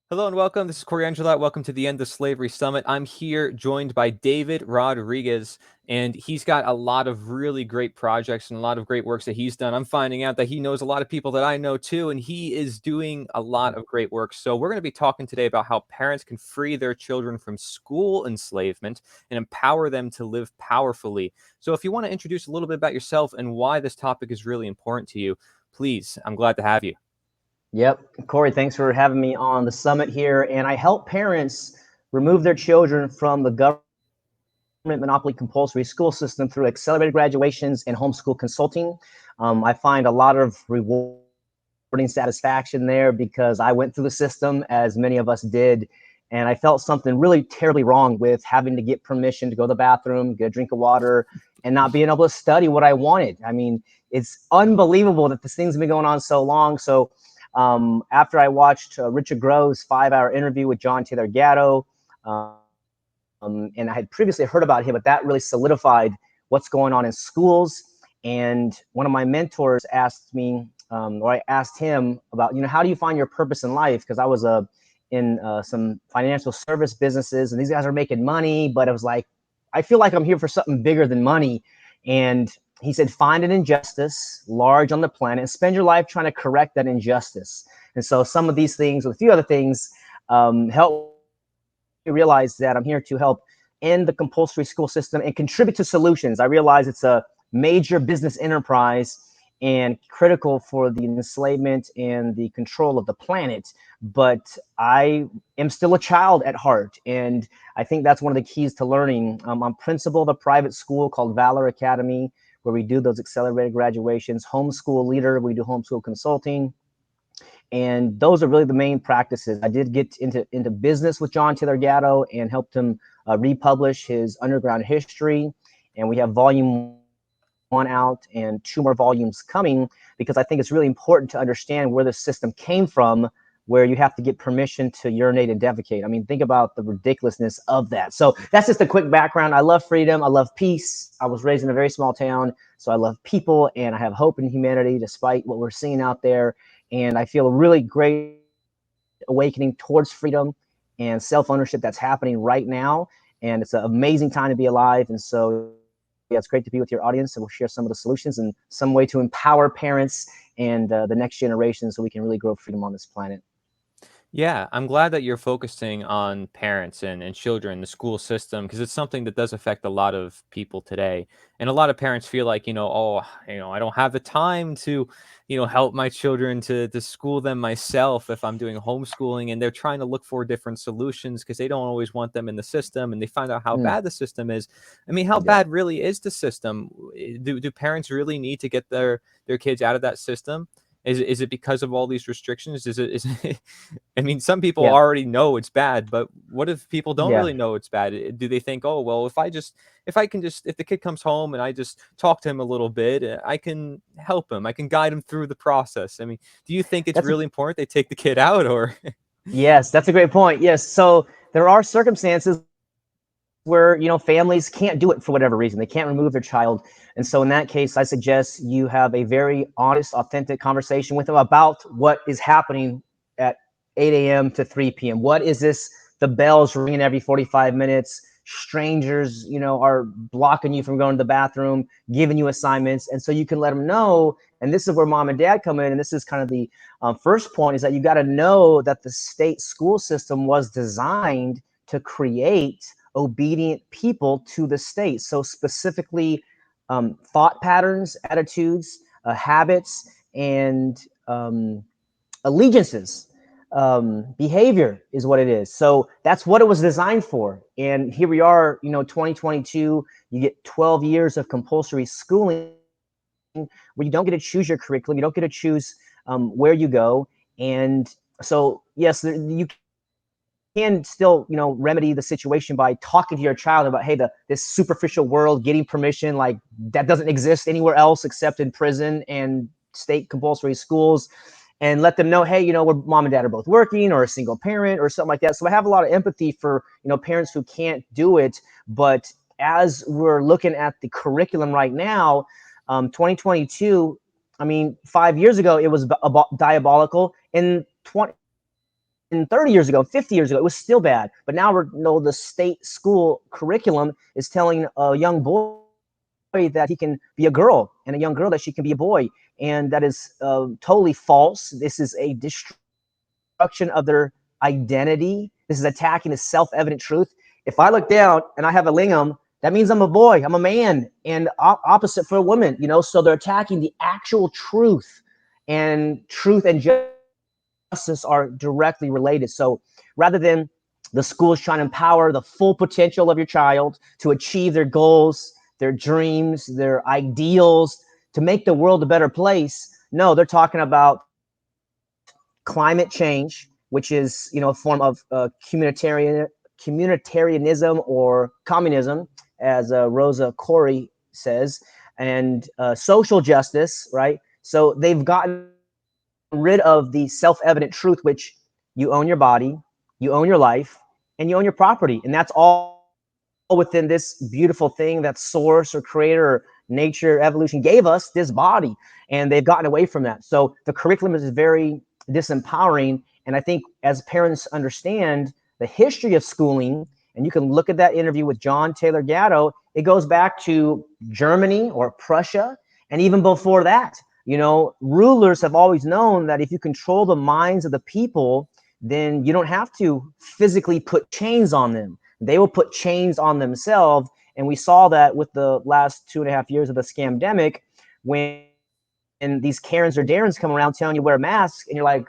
Hello and welcome. This is Corey Angelat. Welcome to the End of Slavery Summit. I'm here joined by David Rodriguez, and he's got a lot of really great projects and a lot of great works that he's done. I'm finding out that he knows a lot of people that I know too, and he is doing a lot of great work. So we're going to be talking today about how parents can free their children from school enslavement and empower them to live powerfully. So if you want to introduce a little bit about yourself and why this topic is really important to you, please, I'm glad to have you. Yep. Corey, thanks for having me on the summit here. And I help parents remove their children from the government monopoly compulsory school system through accelerated graduations and homeschool consulting. I find a lot of rewarding satisfaction there because I went through the system, as many of us did, and I felt something really terribly wrong with having to get permission to go to the bathroom, get a drink of water, and not being able to study what I wanted. I mean, it's unbelievable that this thing's been going on so long. So after I watched Richard Grove's 5-hour interview with John Taylor Gatto, and I had previously heard about him, but that really solidified what's going on in schools. And one of my mentors asked me, or I asked him about, how do you find your purpose in life? Because I was in some financial service businesses, and these guys are making money, but it was like, I feel like I'm here for something bigger than money. And he said, find an injustice large on the planet and spend your life trying to correct that injustice. And so some of these things, with a few other things, help realize that I'm here to help end the compulsory school system and contribute to solutions. I realize it's a major business enterprise and critical for the enslavement and the control of the planet. But I am still a child at heart. And I think that's one of the keys to learning. I'm principal of a private school called Valor Academy, where we do those accelerated graduations. Homeschool leader, we do homeschool consulting. And those are really the main practices. I did get into business with John Taylor Gatto and helped him republish his Underground History. And we have volume 1 out and 2 more volumes coming, because I think it's really important to understand where the system came from, where you have to get permission to urinate and defecate. I mean, think about the ridiculousness of that. So that's just a quick background. I love freedom. I love peace. I was raised in a very small town, so I love people, and I have hope in humanity despite what we're seeing out there. And I feel a really great awakening towards freedom and self-ownership that's happening right now. And it's an amazing time to be alive. And so, yeah, it's great to be with your audience, and we'll share some of the solutions and some way to empower parents and the next generation so we can really grow freedom on this planet. Yeah, I'm glad that you're focusing on parents and children, the school system, because it's something that does affect a lot of people today. And a lot of parents feel like, oh, I don't have the time to, help my children to school them myself if I'm doing homeschooling. And they're trying to look for different solutions because they don't always want them in the system. And they find out how Mm, bad the system is. I mean, how yeah. bad really is the system? Do parents really need to get their kids out of that system? Is it because of all these restrictions? Is it I mean, some people Yeah. already know it's bad, but what if people don't Yeah. really know it's bad? Do they think, "Oh, well, if the kid comes home and I just talk to him a little bit, I can help him. I can guide him through the process." I mean, do you think it's That's a really important they take the kid out or Yes, that's a great point. Yes. So there are circumstances where families can't do it for whatever reason. They can't remove their child. And so in that case, I suggest you have a very honest, authentic conversation with them about what is happening at 8 a.m. to 3 p.m. What is this? The bells ringing every 45 minutes. Strangers, are blocking you from going to the bathroom, giving you assignments. And so you can let them know. And this is where mom and dad come in. And this is kind of the first point, is that you got to know that the state school system was designed to create obedient people to the state. So specifically, thought patterns, attitudes, habits, and allegiances. Behavior is what it is. So that's what it was designed for. And here we are, 2022. You get 12 years of compulsory schooling where you don't get to choose your curriculum. You don't get to choose where you go. And so, yes, you can still remedy the situation by talking to your child about, hey, this superficial world, getting permission, like that doesn't exist anywhere else except in prison and state compulsory schools. And let them know, hey, where mom and dad are both working, or a single parent or something like that. So I have a lot of empathy for parents who can't do it. But as we're looking at the curriculum right now, 2022, I mean, 5 years ago it was diabolical. In 30 years ago, 50 years ago, it was still bad. But now the state school curriculum is telling a young boy that he can be a girl, and a young girl that she can be a boy. And that is totally false. This is a destruction of their identity. This is attacking the self-evident truth. If I look down and I have a lingam, that means I'm a boy, I'm a man, and opposite for a woman, so they're attacking the actual truth, and truth and justice are directly related. So rather than the schools trying to empower the full potential of your child to achieve their goals, their dreams, their ideals, to make the world a better place, no, they're talking about climate change, which is, a form of communitarianism or communism, as Rosa Koire says, and social justice, right? So they've gotten rid of the self-evident truth, which you own your body, you own your life, and you own your property. And that's all within this beautiful thing that source or creator or nature, evolution gave us, this body. And they've gotten away from that. So the curriculum is very disempowering. And I think as parents understand the history of schooling, and you can look at that interview with John Taylor Gatto, it goes back to Germany or Prussia. And even before that, rulers have always known that if you control the minds of the people, then you don't have to physically put chains on them. They will put chains on themselves. And we saw that with the last 2.5 years of the scamdemic, when these Karens or Darrens come around telling you wear a mask, and you're like,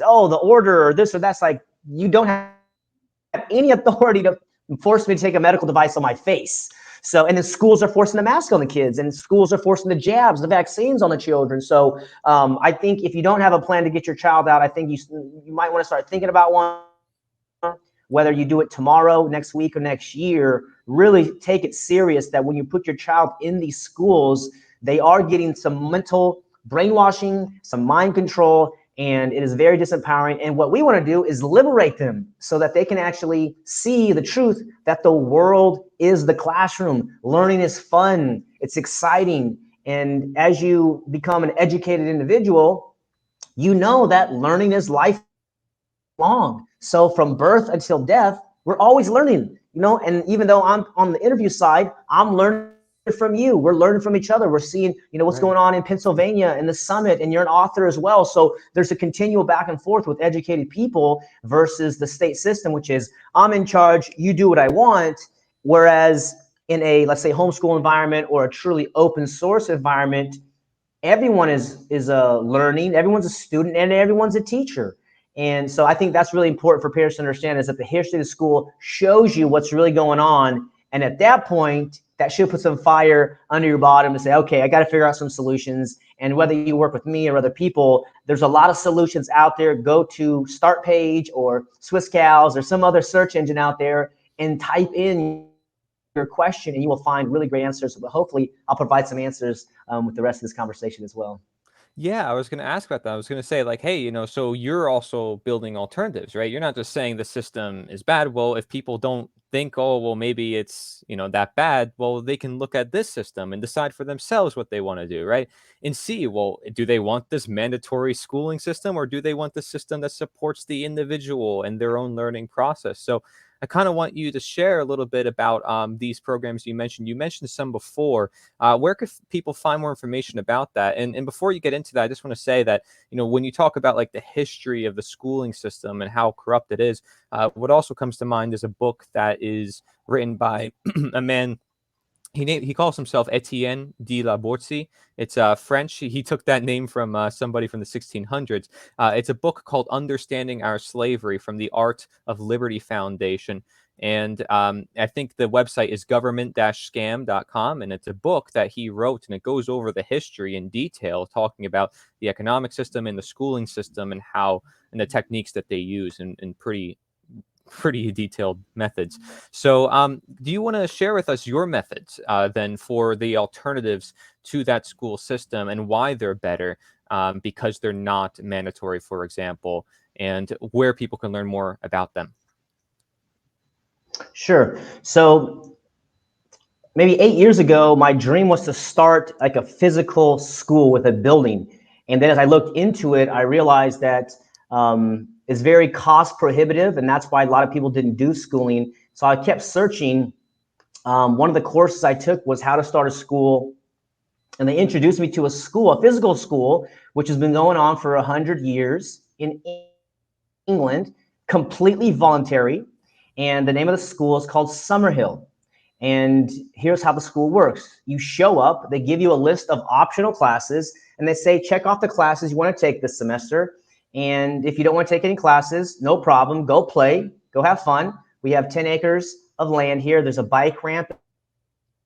oh, the order or this or that's, like, you don't have any authority to force me to take a medical device on my face. So, and then schools are forcing the mask on the kids, and schools are forcing the jabs, the vaccines on the children. So I think if you don't have a plan to get your child out, I think you might want to start thinking about one. Whether you do it tomorrow, next week, or next year, really take it serious that when you put your child in these schools, they are getting some mental brainwashing, some mind control, and it is very disempowering. And what we want to do is liberate them so that they can actually see the truth that the world is the classroom. Learning is fun. It's exciting. And as you become an educated individual, you know that learning is lifelong. So from birth until death, we're always learning, and even though I'm on the interview side, I'm learning from you. We're learning from each other. We're seeing, what's going on in Pennsylvania and the summit, and you're an author as well. So there's a continual back and forth with educated people versus the state system, which is I'm in charge, you do what I want. Whereas in a, let's say, homeschool environment or a truly open source environment, everyone is learning, everyone's a student, and everyone's a teacher. And so I think that's really important for parents to understand, is that the history of the school shows you what's really going on. And at that point, that should put some fire under your bottom to say, okay, I got to figure out some solutions. And whether you work with me or other people, there's a lot of solutions out there. Go to StartPage or SwissCows or some other search engine out there and type in your question, and you will find really great answers. But hopefully I'll provide some answers with the rest of this conversation as well. Yeah, I was going to ask about that. I was going to say, like, hey, so you're also building alternatives, right? You're not just saying the system is bad. Well, if people don't think, oh, well, maybe it's, that bad, well, they can look at this system and decide for themselves what they want to do, right? And see, well, do they want this mandatory schooling system, or do they want the system that supports the individual and their own learning process? So I kind of want you to share a little bit about these programs you mentioned. You mentioned some before. Where could people find more information about that? And before you get into that, I just want to say that, when you talk about like the history of the schooling system and how corrupt it is, what also comes to mind is a book that is written by a man. He calls himself Etienne de la Bourse. It's French. He took that name from somebody from the 1600s. It's a book called Understanding Our Slavery from the Art of Liberty Foundation. And I think the website is government-scam.com. And it's a book that he wrote, and it goes over the history in detail, talking about the economic system and the schooling system and and the techniques that they use in pretty detailed methods. So do you want to share with us your methods then for the alternatives to that school system, and why they're better because they're not mandatory, for example, and where people can learn more about them? Sure. So maybe 8 years ago, my dream was to start like a physical school with a building. And then as I looked into it, I realized that is very cost prohibitive, and that's why a lot of people didn't do schooling. So I kept searching. One of the courses I took was how to start a school, and they introduced me to a school, a physical school, which has been going on for 100 years in England, completely voluntary. And the name of the school is called Summerhill. And here's how the school works. You show up, they give you a list of optional classes, and they say, check off the classes you want to take this semester. And if you don't want to take any classes, no problem, go play, go have fun. We have 10 acres of land here. There's a bike ramp in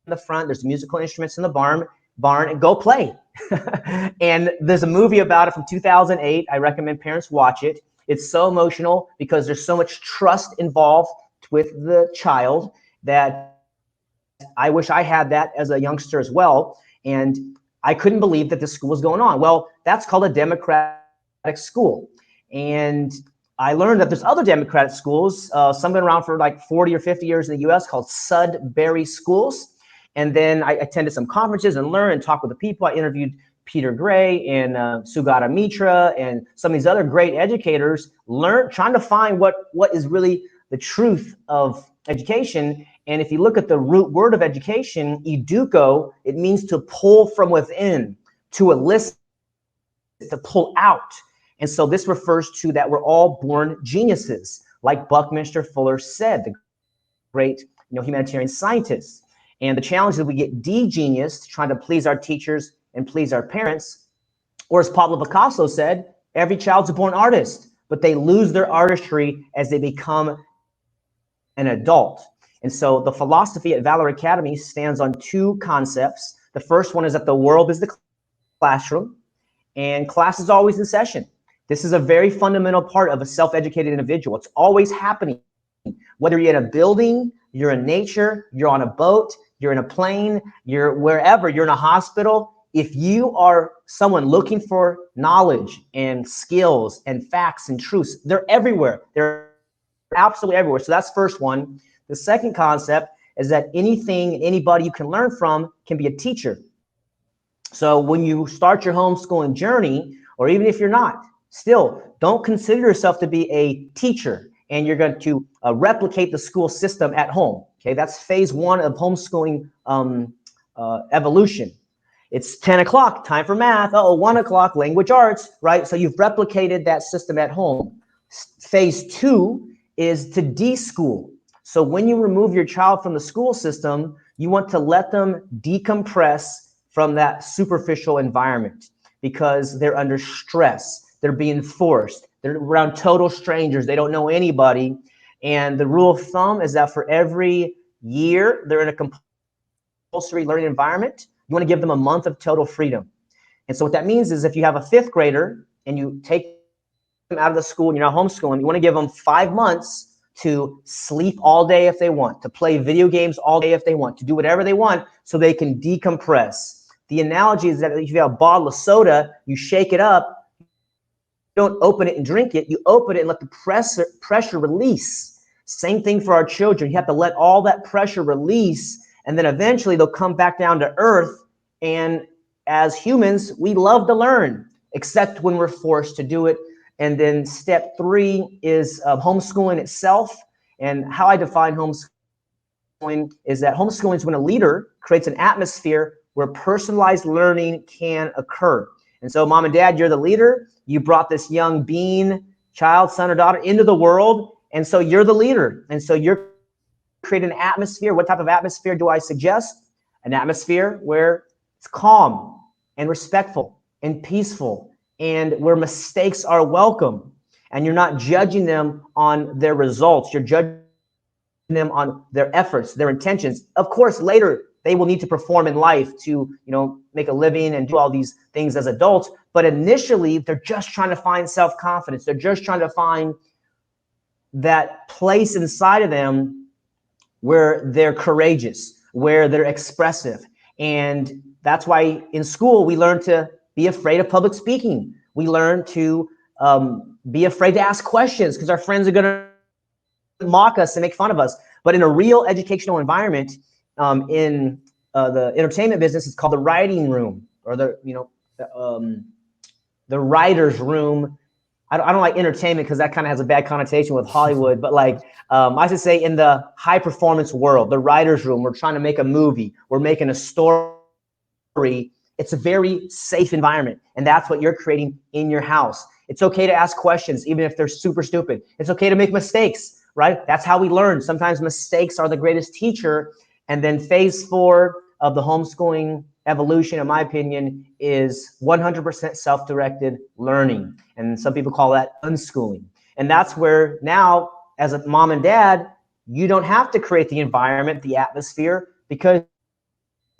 the front. There's musical instruments in the barn, and go play. And there's a movie about it from 2008. I recommend parents watch it. It's so emotional because there's so much trust involved with the child that I wish I had that as a youngster as well. And I couldn't believe that this school was going on. Well, that's called a democratic school. And I learned that there's other democratic schools, some been around for like 40 or 50 years in the US, called Sudbury schools. And then I attended some conferences and learned and talked with the people. I interviewed Peter Gray and Sugata Mitra and some of these other great educators, trying to find what is really the truth of education. And if you look at the root word of education, educo, it means to pull from within, to elicit, to pull out. And so this refers to that we're all born geniuses, like Buckminster Fuller said, the great humanitarian scientist. And the challenge is we get de-geniused, trying to please our teachers and please our parents. Or as Pablo Picasso said, every child's a born artist, but they lose their artistry as they become an adult. And so the philosophy at Valor Academy stands on two concepts. The first one is that the world is the classroom, and class is always in session. This is a very fundamental part of a self-educated individual. It's always happening. Whether you're in a building, you're in nature, you're on a boat, you're in a plane, you're wherever, you're in a hospital. If you are someone looking for knowledge and skills and facts and truths, they're everywhere. They're absolutely everywhere. So that's first one. The second concept is that anything, anybody you can learn from can be a teacher. So when you start your homeschooling journey, or even if you're not, still don't consider yourself to be a teacher and you're going to replicate the school system at home. Okay, that's phase one of homeschooling evolution. It's 10 o'clock, time for math. Oh, 1 o'clock, language arts, right? So you've replicated that system at home. Phase two is to de-school. So when you remove your child from the school system, you want to let them decompress from that superficial environment because they're under stress. They're being forced. They're around total strangers. They don't know anybody. And the rule of thumb is that for every year they're in a compulsory learning environment, you want to give them a month of total freedom. And so what that means is if you have a fifth grader and you take them out of the school and you're not homeschooling, you want to give them 5 months to sleep all day if they want, to play video games all day if they want, to do whatever they want so they can decompress. The analogy is that if you have a bottle of soda, you shake it up, you don't open it and drink it, you open it and let the pressure release. Same thing for our children. You have to let all that pressure release, and then eventually they'll come back down to earth. And as humans, we love to learn, except when we're forced to do it. And then step three is homeschooling itself. And how I define homeschooling is that homeschooling is when a leader creates an atmosphere where personalized learning can occur. And so mom and dad, you're the leader. You brought this young being, child, son or daughter into the world. And so you're the leader. And so you're creating an atmosphere. What type of atmosphere do I suggest? An atmosphere where it's calm and respectful and peaceful, and where mistakes are welcome, and you're not judging them on their results. You're judging them on their efforts, their intentions. Of course, later they will need to perform in life to, make a living and do all these things as adults. But initially, they're just trying to find self-confidence. They're just trying to find that place inside of them where they're courageous, where they're expressive. And that's why in school, we learn to be afraid of public speaking. We learn to be afraid to ask questions because our friends are going to mock us and make fun of us. But in a real educational environment, in the entertainment business, it's called the writing room, or the writer's room. I don't like entertainment because that kind of has a bad connotation with Hollywood, but like I should say in the high performance world, the writer's room, we're trying to make a movie, we're making a story. It's a very safe environment. And that's what you're creating in your house. It's okay to ask questions, even if they're super stupid. It's okay to make mistakes, right? That's how we learn. Sometimes mistakes are the greatest teacher. And then phase 4 of the homeschooling evolution, in my opinion, is 100% self-directed learning. And some people call that unschooling. And that's where now, as a mom and dad, you don't have to create the environment, the atmosphere, because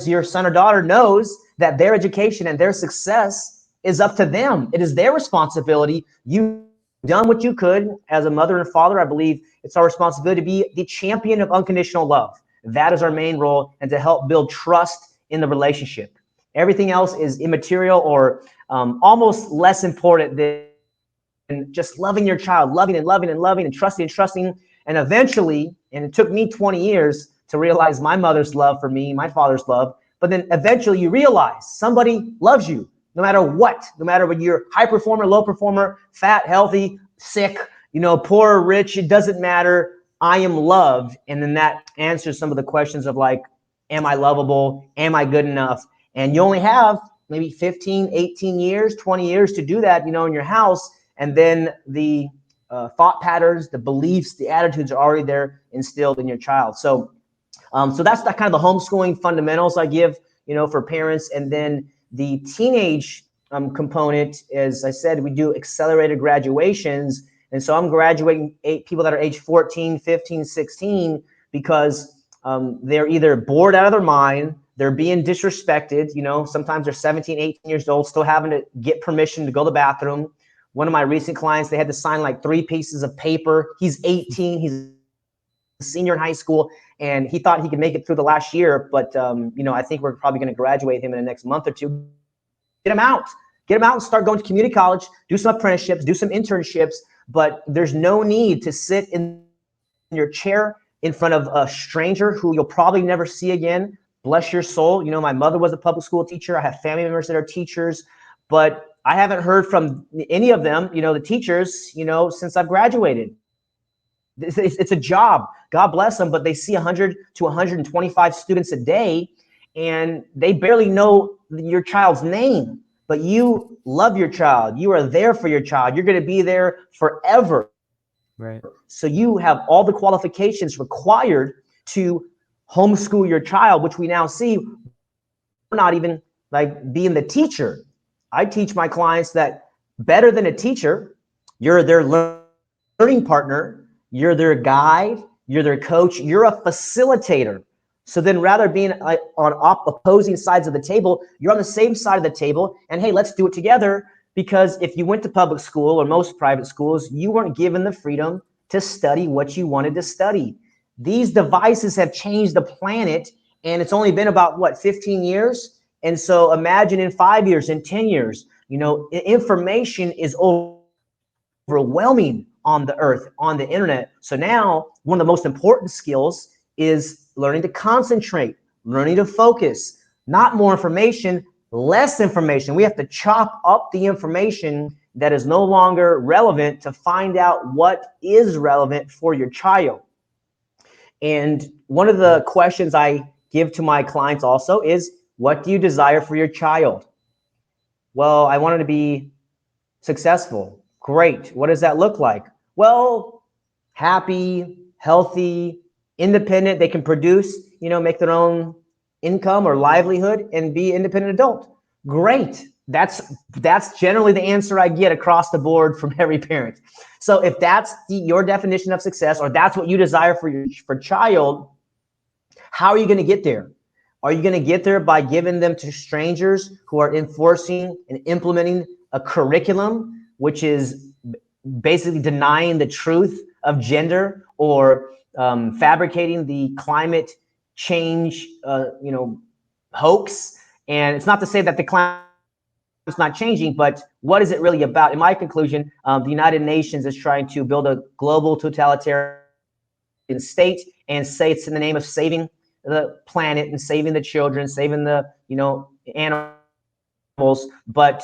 your son or daughter knows that their education and their success is up to them. It is their responsibility. You've done what you could as a mother and father. I believe it's our responsibility to be the champion of unconditional love. That is our main role, and to help build trust in the relationship. Everything else is immaterial or almost less important than just loving your child, loving and loving and loving and trusting and trusting. And eventually, and it took me 20 years to realize my mother's love for me, my father's love, but then eventually you realize somebody loves you no matter what, no matter whether you're high performer, low performer, fat, healthy, sick, poor or rich, it doesn't matter. I am loved. And then that answers some of the questions of like, am I lovable? Am I good enough? And you only have maybe 15, 18 years, 20 years to do that, in your house. And then the thought patterns, the beliefs, the attitudes are already there instilled in your child. So that's the kind of the homeschooling fundamentals I give, for parents. And then the teenage component, as I said, we do accelerated graduations. And so I'm graduating people that are age 14, 15, 16, because they're either bored out of their mind, they're being disrespected. Sometimes they're 17, 18 years old, still having to get permission to go to the bathroom. One of my recent clients, they had to sign like 3 pieces of paper. He's 18, he's a senior in high school, and he thought he could make it through the last year. But, I think we're probably going to graduate him in the next month or two. Get him out and start going to community college, do some apprenticeships, do some internships. But there's no need to sit in your chair in front of a stranger who you'll probably never see again. Bless your soul. My mother was a public school teacher. I have family members that are teachers, but I haven't heard from any of them, the teachers, since I've graduated. It's a job. God bless them, but they see 100 to 125 students a day, and they barely know your child's name. But you love your child. You are there for your child. You're going to be there forever. Right. So you have all the qualifications required to homeschool your child, which we now see. We're not even like being the teacher. I teach my clients that better than a teacher, you're their learning partner, you're their guide, you're their coach, you're a facilitator. So then rather being on opposing sides of the table, you're on the same side of the table, and hey, let's do it together. Because if you went to public school or most private schools, you weren't given the freedom to study what you wanted to study. These devices have changed the planet, and it's only been about 15 years. And so imagine in 5 years, in 10 years, information is overwhelming on the earth, on the internet. So now one of the most important skills is learning to concentrate, learning to focus, not more information, less information. We have to chop up the information that is no longer relevant to find out what is relevant for your child. And one of the questions I give to my clients also is, what do you desire for your child? Well, I want them to be successful. Great. What does that look like? Well, happy, healthy, independent. They can produce, make their own income or livelihood and be an independent adult. Great. That's generally the answer I get across the board from every parent. So if that's your definition of success, or that's what you desire for your child, how are you going to get there? Are you going to get there by giving them to strangers who are enforcing and implementing a curriculum, which is basically denying the truth of gender, or fabricating the climate change, hoax? And it's not to say that the climate is not changing, but what is it really about? In my conclusion, the United Nations is trying to build a global totalitarian state and say it's in the name of saving the planet and saving the children, saving the animals. But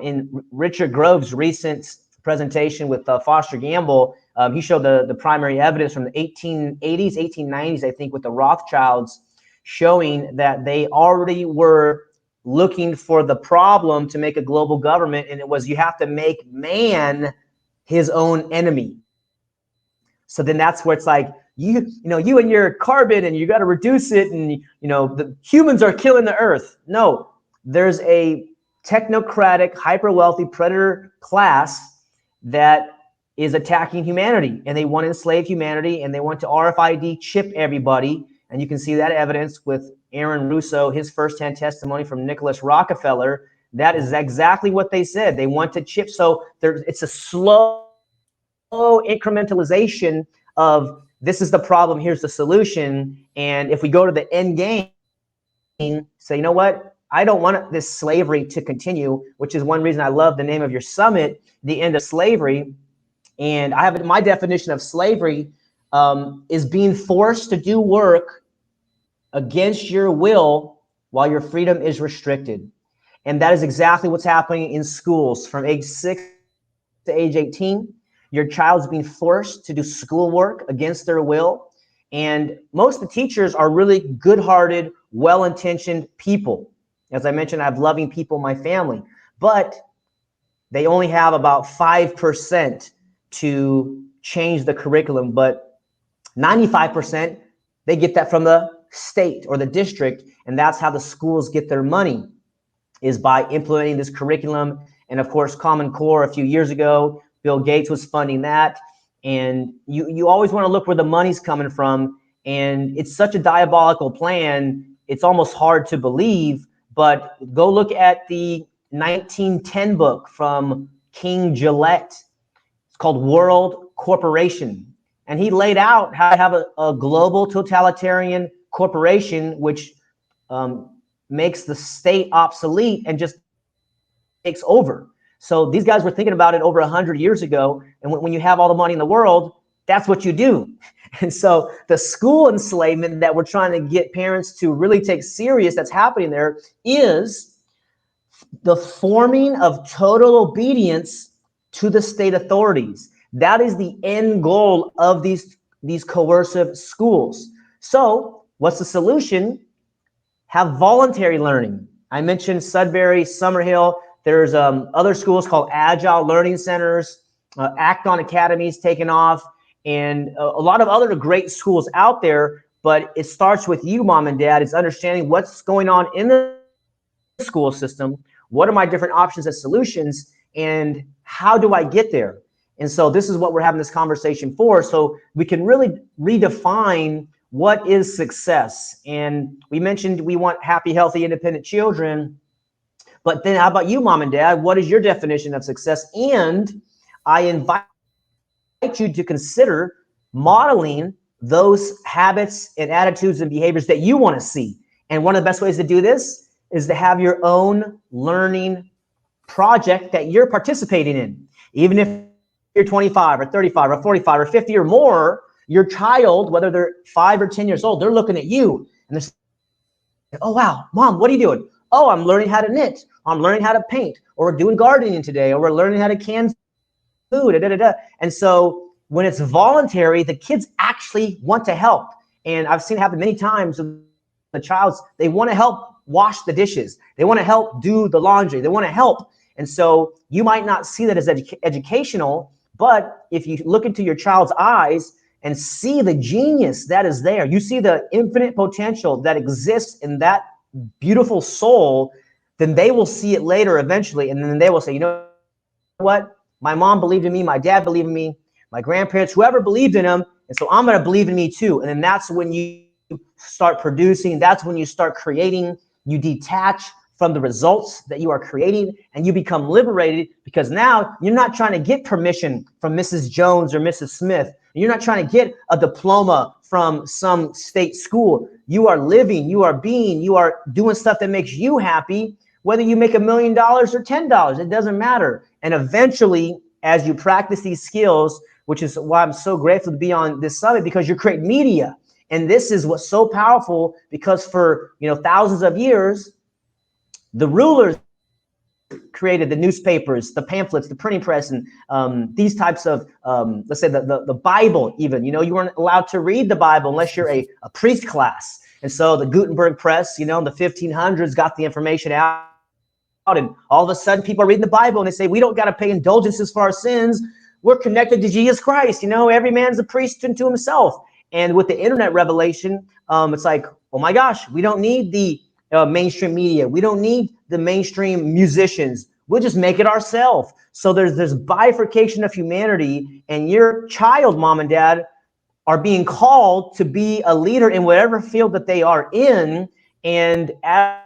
in Richard Grove's recent presentation with Foster Gamble. He showed the primary evidence from the 1880s, 1890s, I think, with the Rothschilds, showing that they already were looking for the problem to make a global government, and it was you have to make man his own enemy. So then that's where it's like you and your carbon, and you got to reduce it, and the humans are killing the earth. No, there's a technocratic, hyper wealthy predator class that is attacking humanity, and they want to enslave humanity, and they want to RFID chip everybody. And you can see that evidence with Aaron Russo, his firsthand testimony from Nicholas Rockefeller. That is exactly what they said. They want to chip. So it's a slow incrementalization of this is the problem, here's the solution. And if we go to the end game, say, you know what? I don't want this slavery to continue, which is one reason I love the name of your summit, The End of Slavery. And I have my definition of slavery is being forced to do work against your will while your freedom is restricted. And that is exactly what's happening in schools from age 6 to age 18. Your child's being forced to do schoolwork against their will. And most of the teachers are really good-hearted, well-intentioned people. As I mentioned, I have loving people in my family, but they only have about 5% to change the curriculum. But 95%, they get that from the state or the district, and that's how the schools get their money, is by implementing this curriculum. And of course, Common Core a few years ago, Bill Gates was funding that. And you always want to look where the money's coming from. And it's such a diabolical plan, it's almost hard to believe. But go look at the 1910 book from King Gillette. It's called World Corporation. And he laid out how to have a global totalitarian corporation, which makes the state obsolete and just takes over. So these guys were thinking about it over 100 years ago. And when you have all the money in the world, that's what you do. And so the school enslavement that we're trying to get parents to really take serious that's happening there is the forming of total obedience to the state authorities. That is the end goal of these coercive schools. So what's the solution? Have voluntary learning. I mentioned Sudbury, Summerhill. There's other schools called Agile Learning Centers, Acton Academy's taken off, and a lot of other great schools out there. But it starts with you, mom and dad. It's understanding what's going on in the school system. What are my different options and solutions, and how do I get there? And so this is what we're having this conversation for, so we can really redefine what is success. And we mentioned we want happy, healthy, independent children. But then how about you, mom and dad? What is your definition of success? And I invite you to consider modeling those habits and attitudes and behaviors that you want to see. And one of the best ways to do this is to have your own learning project that you're participating in. Even if you're 25 or 35 or 45 or 50 or more, your child, whether they're 5 or 10 years old, they're looking at you and they're saying, oh, wow, mom, what are you doing? Oh, I'm learning how to knit. I'm learning how to paint, or we're doing gardening today, or we're learning how to can food. And so when it's voluntary, the kids actually want to help. And I've seen it happen many times. The child's, they want to help wash the dishes. They want to help do the laundry. They want to help. And so you might not see that as educational, but if you look into your child's eyes and see the genius that is there, you see the infinite potential that exists in that beautiful soul, then they will see it later eventually. And then they will say, you know what? My mom believed in me. My dad believed in me. My grandparents, whoever believed in them. And so I'm going to believe in me too. And then that's when you start producing. That's when you start creating. You detach from the results that you are creating, and you become liberated, because now you're not trying to get permission from Mrs. Jones or Mrs. Smith. You're not trying to get a diploma from some state school. You are living, you are being, you are doing stuff that makes you happy, whether you make $1 million or $10, it doesn't matter. And eventually, as you practice these skills, which is why I'm so grateful to be on this summit, because you're creating media. And this is what's so powerful, because for thousands of years, the rulers created the newspapers, the pamphlets, the printing press, and these types of, let's say the Bible even, you weren't allowed to read the Bible unless you're a priest class. And so the Gutenberg press, in the 1500s got the information out, and all of a sudden people are reading the Bible and they say, we don't got to pay indulgences for our sins. We're connected to Jesus Christ. Every man's a priest unto himself. And with the internet revelation, it's like, oh my gosh, we don't need the mainstream media. We don't need the mainstream musicians. We'll just make it ourselves. So there's bifurcation of humanity, and your child, mom and dad, are being called to be a leader in whatever field that they are in. And as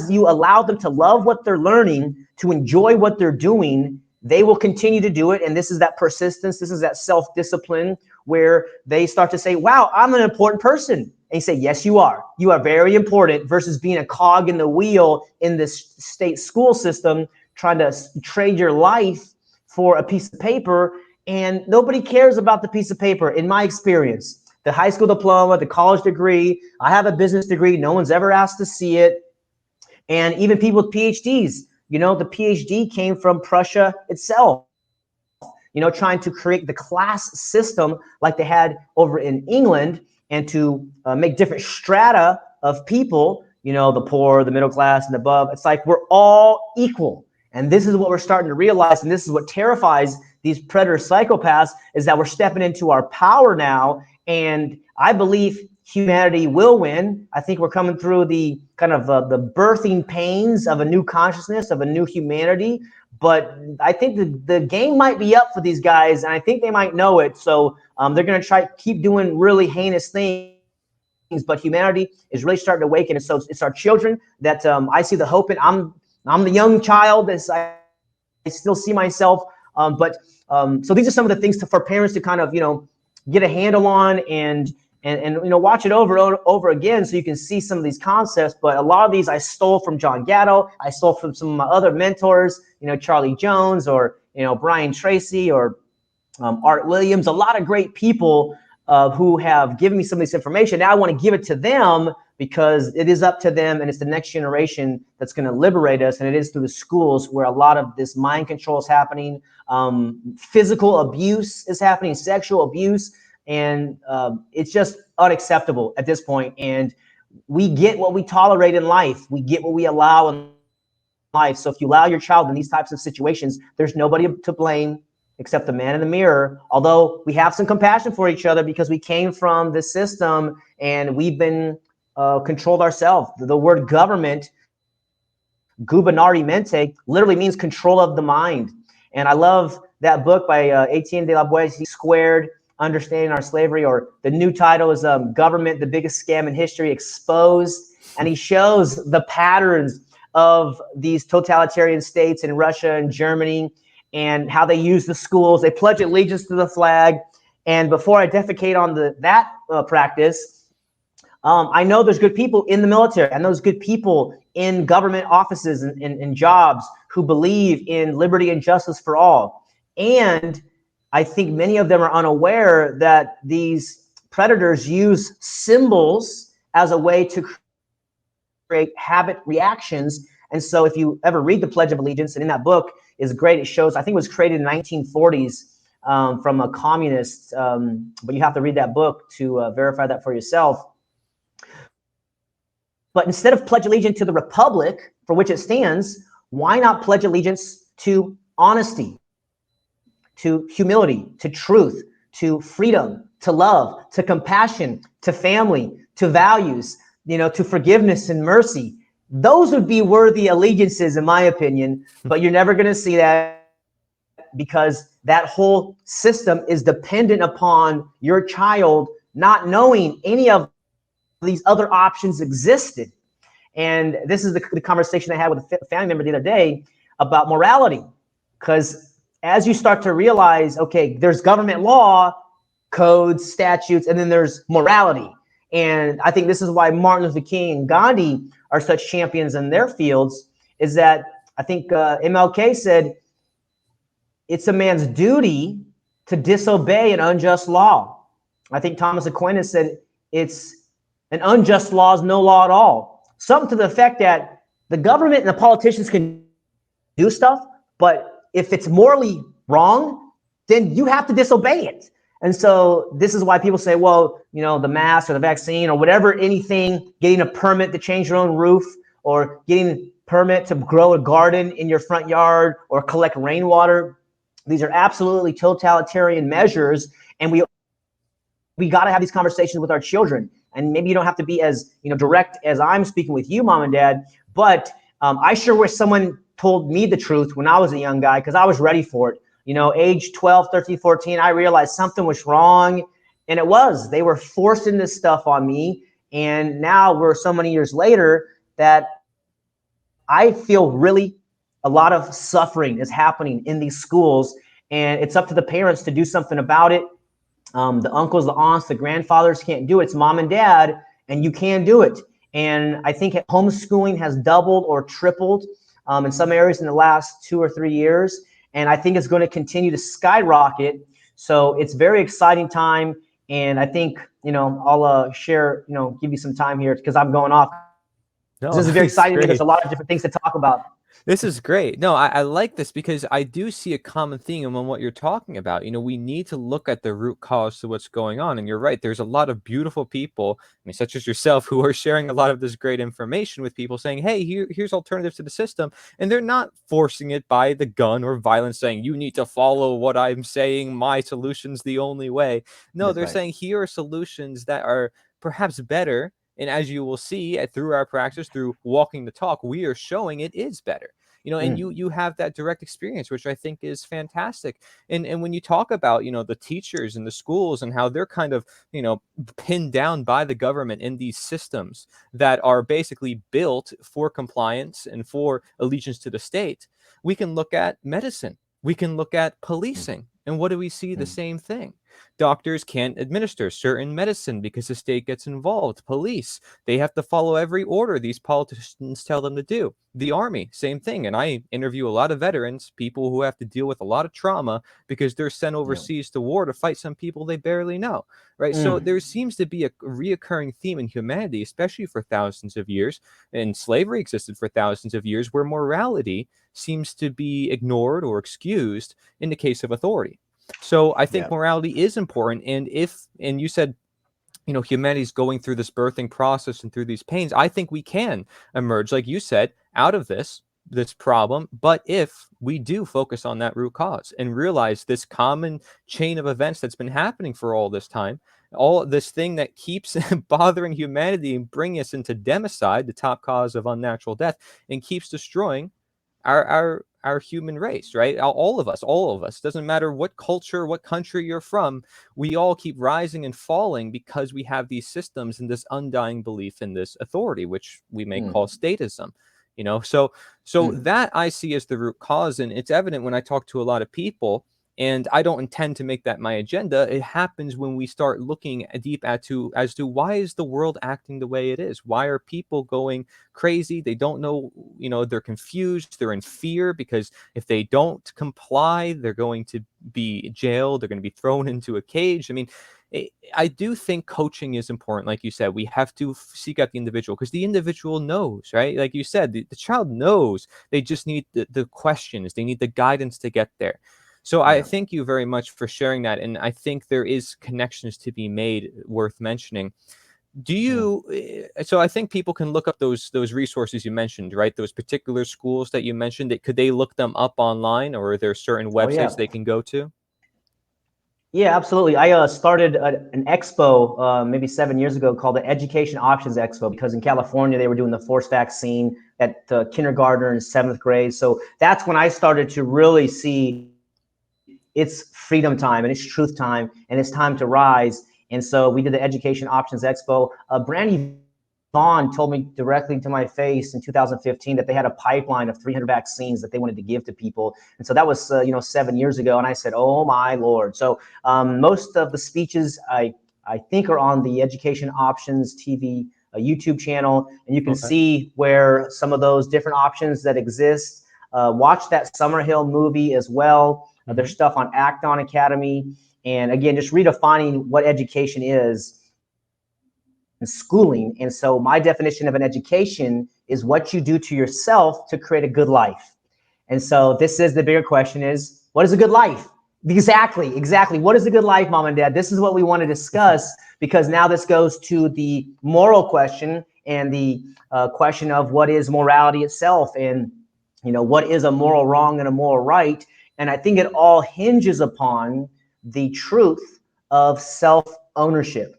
you allow them to love what they're learning, to enjoy what they're doing, they will continue to do it. And this is that persistence. This is that self-discipline where they start to say, wow, I'm an important person. And you say, yes, you are. You are very important, versus being a cog in the wheel in this state school system, trying to trade your life for a piece of paper. And nobody cares about the piece of paper, in my experience. The high school diploma, the college degree, I have a business degree. No one's ever asked to see it. And even people with PhDs, the PhD came from Prussia itself, trying to create the class system like they had over in England, and to make different strata of people, the poor, the middle class, and above. It's like we're all equal. And this is what we're starting to realize, and this is what terrifies these predator psychopaths, is that we're stepping into our power now. And I believe humanity will win. I think we're coming through the kind of the birthing pains of a new consciousness, of a new humanity. But I think the game might be up for these guys, and I think they might know it. So they're going to try keep doing really heinous things. But humanity is really starting to awaken. And so it's our children that I see the hope in. I'm the young child. I still see myself. So these are some of the things for parents to kind of, get a handle on, and watch it over again, so you can see some of these concepts. But a lot of these I stole from John Gatto. I stole from some of my other mentors, Charlie Jones, or Brian Tracy, or Art Williams. A lot of great people who have given me some of this information. Now I want to give it to them, because it is up to them, and it's the next generation that's going to liberate us. And it is through the schools where a lot of this mind control is happening. Physical abuse is happening, sexual abuse. And it's just unacceptable at this point. And we get what we tolerate in life. We get what we allow in life. So if you allow your child in these types of situations, there's nobody to blame except the man in the mirror. Although we have some compassion for each other, because we came from this system and we've been controlled ourselves. The word government, gubernare mente, literally means control of the mind. And I love that book by Etienne de la Boétie, Squared, Understanding Our Slavery, or the new title is Government, the Biggest Scam in History, Exposed. And he shows the patterns of these totalitarian states in Russia and Germany, and how they use the schools. They pledge allegiance to the flag. And before I defecate on that practice, I know there's good people in the military, and those good people in government offices and jobs who believe in liberty and justice for all. And I think many of them are unaware that these predators use symbols as a way to create habit reactions. And so if you ever read the Pledge of Allegiance, and in that book is great, it shows, I think it was created in the 1940s from a communist, but you have to read that book to verify that for yourself. But instead of pledge allegiance to the republic for which it stands, why not pledge allegiance to honesty, to humility, to truth, to freedom, to love, to compassion, to family, to values, to forgiveness and mercy? Those would be worthy allegiances, in my opinion, but you're never going to see that, because that whole system is dependent upon your child not knowing any of these other options existed. And this is the conversation I had with a family member the other day about morality, because as you start to realize, okay, there's government law, codes, statutes, and then there's morality. And I think this is why Martin Luther King and Gandhi are such champions in their fields, is that I think MLK said, it's a man's duty to disobey an unjust law. I think Thomas Aquinas said, it's an unjust law is no law at all. Something to the effect that the government and the politicians can do stuff, but if it's morally wrong, then you have to disobey it. And so this is why people say, well, you know, the mask or the vaccine or whatever, anything, getting a permit to change your own roof or getting a permit to grow a garden in your front yard or collect rainwater. These are absolutely totalitarian measures. And we got to have these conversations with our children. And maybe you don't have to be as, you know, direct as I'm speaking with you, mom and dad, but I sure wish someone told me the truth when I was a young guy, because I was ready for it. You know, age 12, 13, 14, I realized something was wrong. And it was, they were forcing this stuff on me. And now we're so many years later that I feel really a lot of suffering is happening in these schools. And it's up to the parents to do something about it. The uncles, the aunts, the grandfathers can't do it. It's mom and dad, and you can do it. And I think homeschooling has doubled or tripled in some areas in the last 2 or 3 years. And I think it's going to continue to skyrocket. So it's very exciting time. And I think, you know, I'll share, you know, give you some time here because I'm going off. No, This is very it's exciting to me. There's great. a lot of different things to talk about. This is great. No, I like this because I do see a common theme among what you're talking about. You know, we need to look at the root cause to what's going on. And you're right, there's a lot of beautiful people, I mean, such as yourself, who are sharing a lot of this great information with people saying, hey, here's alternatives to the system. And they're not forcing it by the gun or violence, saying, you need to follow what I'm saying. My solution's the only way. No, That's they're right. saying, here are solutions that are perhaps better. And as you will see through our practice, through walking the talk, we are showing it is better. You know, and Mm. you have that direct experience, which I think is fantastic. And when you talk about, you know, the teachers and the schools and how they're kind of, you know, pinned down by the government in these systems that are basically built for compliance and for allegiance to the state, we can look at medicine. We can look at Mm. policing. And what do we see? The Mm. same thing. Doctors can't administer certain medicine because the state gets involved. Police, they have to follow every order these politicians tell them to do. The army, same thing. And I interview a lot of veterans, people who have to deal with a lot of trauma because they're sent Yeah. overseas to war to fight some people they barely know, right? So Mm. there seems to be a reoccurring theme in humanity, especially for thousands of years, and slavery existed for thousands of years, where morality seems to be ignored or excused in the case of authority. So I think Yeah. morality is important. And you said, you know, humanity's going through this birthing process and through these pains. I think we can emerge, like you said, out of this problem, but if we do focus on that root cause and realize this common chain of events that's been happening for all this time, all this thing that keeps bothering humanity and bringing us into democide, the top cause of unnatural death, and keeps destroying our human race, right? All of us, doesn't matter what culture, what country you're from, we all keep rising and falling because we have these systems and this undying belief in this authority, which we may Mm. call statism. You know, so Mm. that I see as the root cause, and it's evident when I talk to a lot of people. And I don't intend to make that my agenda. It happens when we start looking deep as to why is the world acting the way it is? Why are people going crazy? They don't know, you know, they're confused, they're in fear because if they don't comply, they're going to be jailed, they're going to be thrown into a cage. I mean, I do think coaching is important. Like you said, we have to seek out the individual because the individual knows, right? Like you said, the child knows. They just need the questions, they need the guidance to get there. So I Yeah. thank you very much for sharing that. And I think there is connections to be made worth mentioning. Do Mm. you so I think people can look up those resources you mentioned, right? Those particular schools that you mentioned, that could they look them up online, or are there certain Oh yeah. websites they can go to? Yeah, absolutely. I started an expo maybe 7 years ago called the Education Options Expo because in California they were doing the forced vaccine at kindergartner and seventh grade. So that's when I started to really see it's freedom time and it's truth time and it's time to rise. And so we did the Education Options Expo. Brandy Vaughn told me directly to my face in 2015 that they had a pipeline of 300 vaccines that they wanted to give to people. And so that was, 7 years ago. And I said, oh my Lord. So most of the speeches I think are on the Education Options TV YouTube channel. And you can Okay. see where some of those different options that exist. Watch that Summerhill movie as well. There's stuff on Acton Academy. And again, just redefining what education is and schooling. And so my definition of an education is what you do to yourself to create a good life. And so this is the bigger question is, what is a good life? Exactly. What is a good life, mom and dad? This is what we want to discuss, because now this goes to the moral question and the question of what is morality itself, and what is a moral wrong and a moral right. And I think it all hinges upon the truth of self-ownership.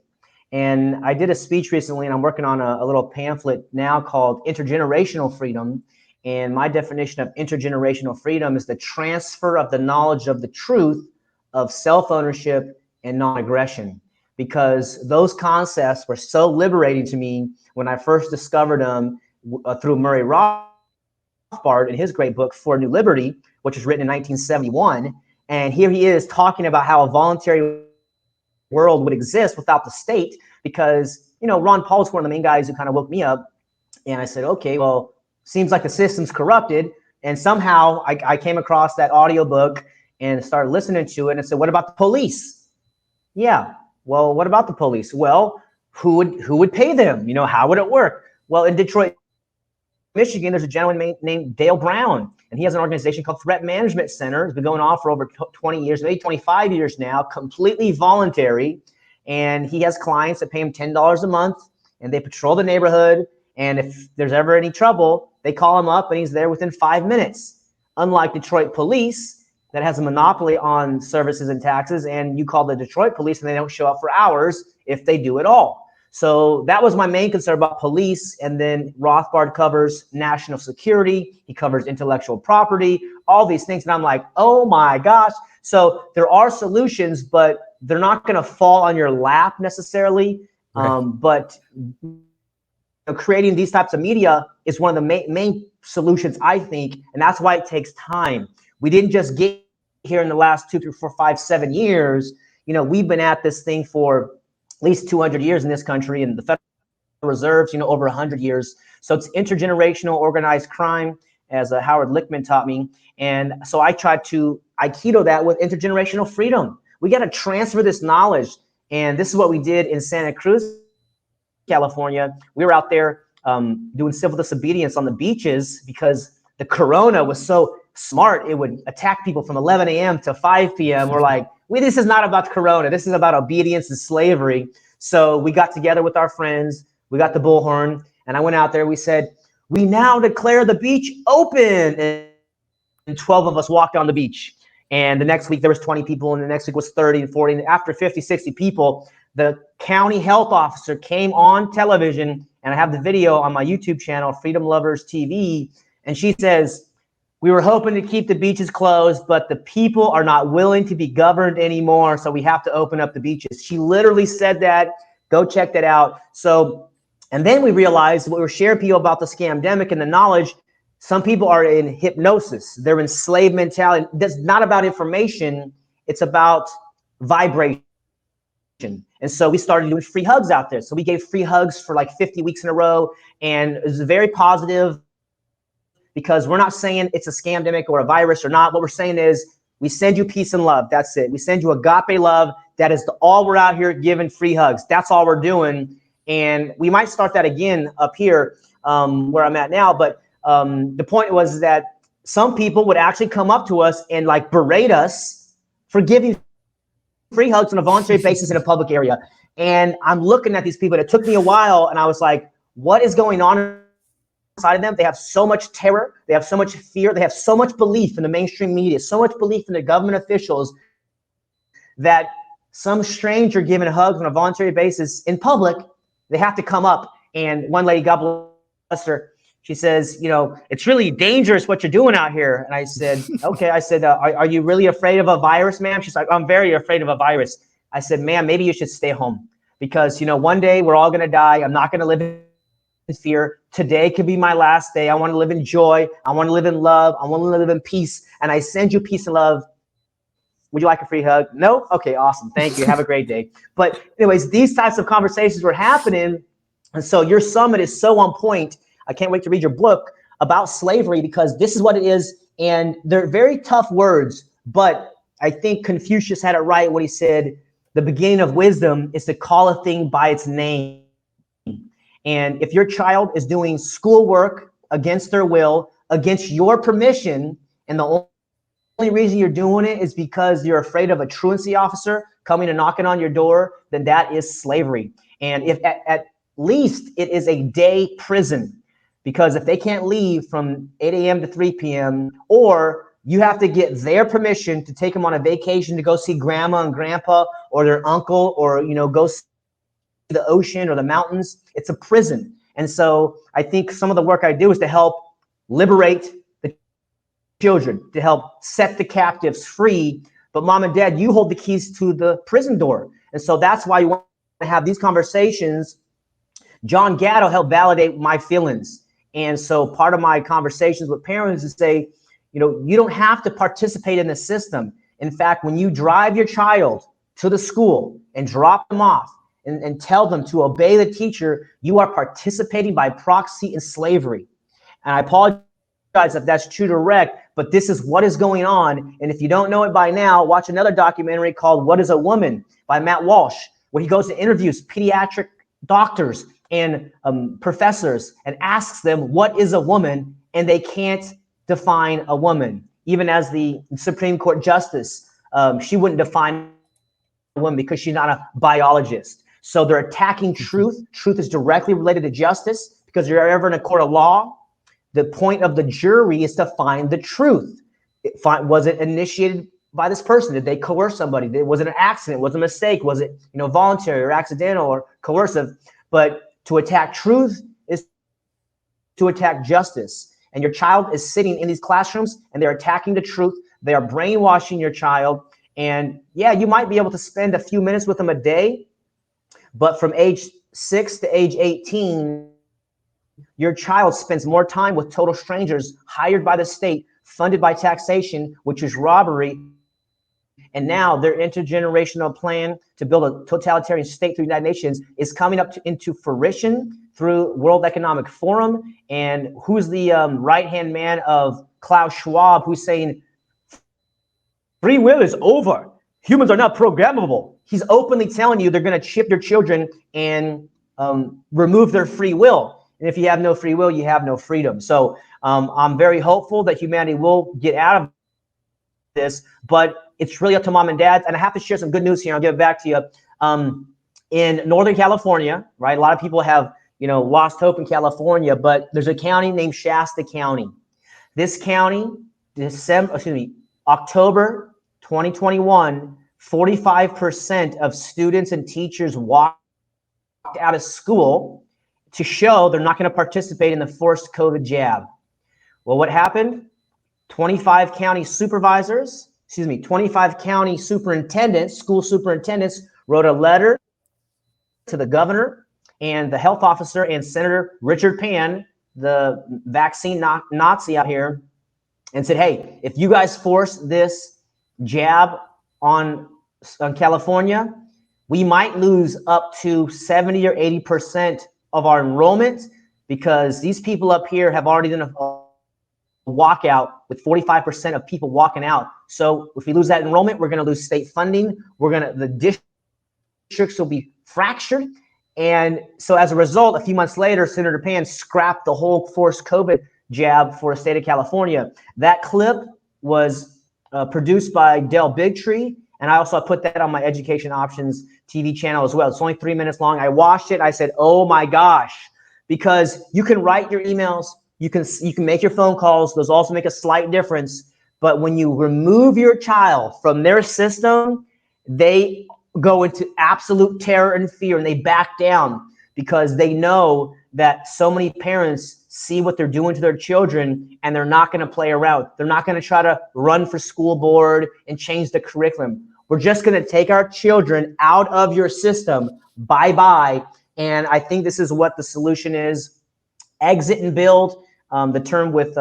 And I did a speech recently, and I'm working on a little pamphlet now called Intergenerational Freedom. And my definition of intergenerational freedom is the transfer of the knowledge of the truth of self-ownership and non-aggression. Because those concepts were so liberating to me when I first discovered them through Murray Rothbard in his great book, For New Liberty, which was written in 1971. And here he is talking about how a voluntary world would exist without the state, because Ron Paul's one of the main guys who kind of woke me up. And I said, okay, well, seems like the system's corrupted. And somehow I came across that audiobook and started listening to it, and said, what about the police? Yeah, well, what about the police? Well, who would pay them? How would it work? Well, in Detroit, Michigan, there's a gentleman named Dale Brown, and he has an organization called Threat Management Center. It's been going on for over 20 years, maybe 25 years now, completely voluntary. And he has clients that pay him $10 a month, and they patrol the neighborhood. And if there's ever any trouble, they call him up and he's there within 5 minutes. Unlike Detroit police, that has a monopoly on services and taxes, and you call the Detroit police and they don't show up for hours if they do at all. So that was my main concern about police. And then Rothbard covers national security. He covers intellectual property, all these things. And I'm like, oh my gosh. So there are solutions, but they're not going to fall on your lap necessarily. Right. But creating these types of media is one of the main solutions, I think. And that's why it takes time. We didn't just get here in the last 2, 3, 4, 5, 7 years. We've been at this thing for at least 200 years in this country, and the Federal Reserve's, over 100 years. So it's intergenerational organized crime, as Howard Lichtman taught me. And so I Aikido that with intergenerational freedom. We got to transfer this knowledge. And this is what we did in Santa Cruz, California. We were out there doing civil disobedience on the beaches because the corona was so smart. It would attack people from 11 a.m. to 5 p.m. We're like, this is not about corona. This is about obedience and slavery. So we got together with our friends. We got the bullhorn, and I went out there. We said, we now declare the beach open. And 12 of us walked on the beach. And the next week there was 20 people, and the next week was 30 and 40. And after 50, 60 people, the county health officer came on television, and I have the video on my YouTube channel, Freedom Lovers TV. And she says, we were hoping to keep the beaches closed, but the people are not willing to be governed anymore, so we have to open up the beaches. She literally said that. Go check that out. So, and then we realized we were sharing people about the scamdemic and the knowledge. Some people are in hypnosis. They're in slave mentality. That's not about information. It's about vibration. And so we started doing free hugs out there. So we gave free hugs for like 50 weeks in a row, and it was very positive. Because we're not saying it's a scamdemic or a virus or not. What we're saying is we send you peace and love. That's it. We send you agape love. That is all we're out here giving free hugs. That's all we're doing. And we might start that again up here where I'm at now. But the point was that some people would actually come up to us and like berate us for giving free hugs on a voluntary basis in a public area. And I'm looking at these people. It took me a while, and I was like, what is going on inside of them? They have so much terror, they have so much fear, they have so much belief in the mainstream media, so much belief in the government officials, that some stranger giving hugs on a voluntary basis in public, they have to come up. And one lady, God bless her, she says, it's really dangerous what you're doing out here. And I said, okay. I said, are you really afraid of a virus, ma'am? She's like, I'm very afraid of a virus. I said, ma'am, maybe you should stay home, because one day we're all going to die. I'm not going to live in fear. Today could be my last day. I want to live in joy. I want to live in love. I want to live in peace. And I send you peace and love. Would you like a free hug? No? Okay, awesome. Thank you. Have a great day. But anyways, these types of conversations were happening. And so your summit is so on point. I can't wait to read your book about slavery, because this is what it is. And they're very tough words, but I think Confucius had it right when he said, the beginning of wisdom is to call a thing by its name. And if your child is doing schoolwork against their will, against your permission, and the only reason you're doing it is because you're afraid of a truancy officer coming and knocking on your door, then that is slavery. And if at least it is a day prison, because if they can't leave from 8 a.m. to 3 p.m., or you have to get their permission to take them on a vacation to go see grandma and grandpa or their uncle, or go see the ocean or the mountains, it's a prison. And so I think some of the work I do is to help liberate the children, to help set the captives free. But mom and dad, you hold the keys to the prison door. And so that's why you want to have these conversations. John Gatto helped validate my feelings. And so part of my conversations with parents is say, you don't have to participate in the system. In fact, when you drive your child to the school and drop them off and tell them to obey the teacher, you are participating by proxy in slavery. And I apologize if that's too direct, but this is what is going on. And if you don't know it by now, watch another documentary called What is a Woman by Matt Walsh, where he goes to interviews pediatric doctors and professors and asks them, what is a woman? And they can't define a woman. Even as the Supreme Court justice, she wouldn't define a woman because she's not a biologist. So they're attacking truth. Truth is directly related to justice, because you're ever in a court of law, the point of the jury is to find the truth. Was it initiated by this person? Did they coerce somebody? Was it an accident? Was it a mistake? Was it voluntary or accidental or coercive? But to attack truth is to attack justice. And your child is sitting in these classrooms and they're attacking the truth. They are brainwashing your child. And yeah, you might be able to spend a few minutes with them a day, but from age 6 to age 18, your child spends more time with total strangers hired by the state, funded by taxation, which is robbery. And now their intergenerational plan to build a totalitarian state through the United Nations is coming up into fruition through World Economic Forum. And who's the right-hand man of Klaus Schwab, who's saying free will is over. Humans are not programmable. He's openly telling you they're going to chip your children and remove their free will. And if you have no free will, you have no freedom. So I'm very hopeful that humanity will get out of this, but it's really up to mom and dad. And I have to share some good news here. I'll give it back to you. In Northern California, right? A lot of people have, lost hope in California, but there's a county named Shasta County. This county, October 2021, 45% of students and teachers walked out of school to show they're not going to participate in the forced COVID jab. Well, what happened? 25 county superintendents, school superintendents, wrote a letter to the governor and the health officer and Senator Richard Pan, the vaccine Nazi out here, and said, hey, if you guys force this jab on California, we might lose up to 70 or 80% of our enrollment, because these people up here have already done a walkout with 45% of people walking out. So if we lose that enrollment, we're going to lose state funding. The districts will be fractured. And so as a result, a few months later, Senator Pan scrapped the whole forced COVID jab for the state of California. That clip was produced by Del Bigtree. And I also put that on my Education Options TV channel as well. It's only 3 minutes long. I watched it. I said, oh my gosh, because you can write your emails. You can make your phone calls. Those also make a slight difference. But when you remove your child from their system, they go into absolute terror and fear, and they back down because they know that so many parents see what they're doing to their children, and they're not going to play around. They're not going to try to run for school board and change the curriculum. We're just going to take our children out of your system. Bye-bye. And I think this is what the solution is. Exit and build. The term with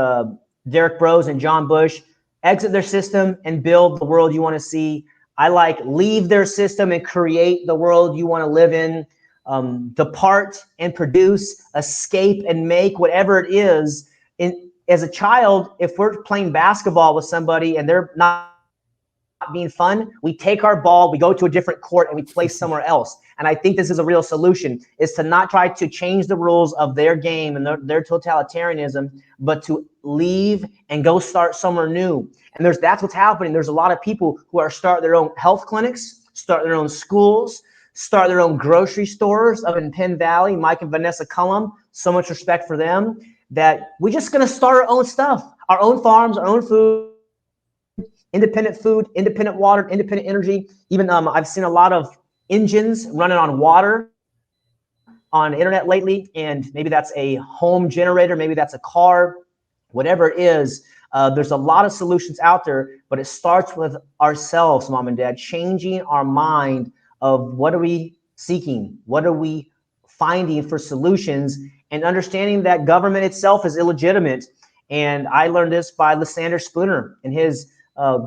Derek Bros and John Bush, exit their system and build the world you want to see. I like leave their system and create the world you want to live in. Depart and produce, escape and make, whatever it is. As a child, if we're playing basketball with somebody and they're not being fun, we take our ball, we go to a different court, and we play somewhere else. And I think this is a real solution, is to not try to change the rules of their game and their totalitarianism, but to leave and go start somewhere new. And that's what's happening. There's a lot of people who are starting their own health clinics, start their own schools, start their own grocery stores up in Penn Valley. Mike and Vanessa Cullum, so much respect for them, that we're just going to start our own stuff, our own farms, our own food, independent water, independent energy. Even I've seen a lot of engines running on water on the internet lately, and maybe that's a home generator, maybe that's a car, whatever it is. There's a lot of solutions out there, but it starts with ourselves, mom and dad, changing our mind of what are we seeking, what are we finding for solutions, and understanding that government itself is illegitimate. And I learned this by Lysander Spooner in his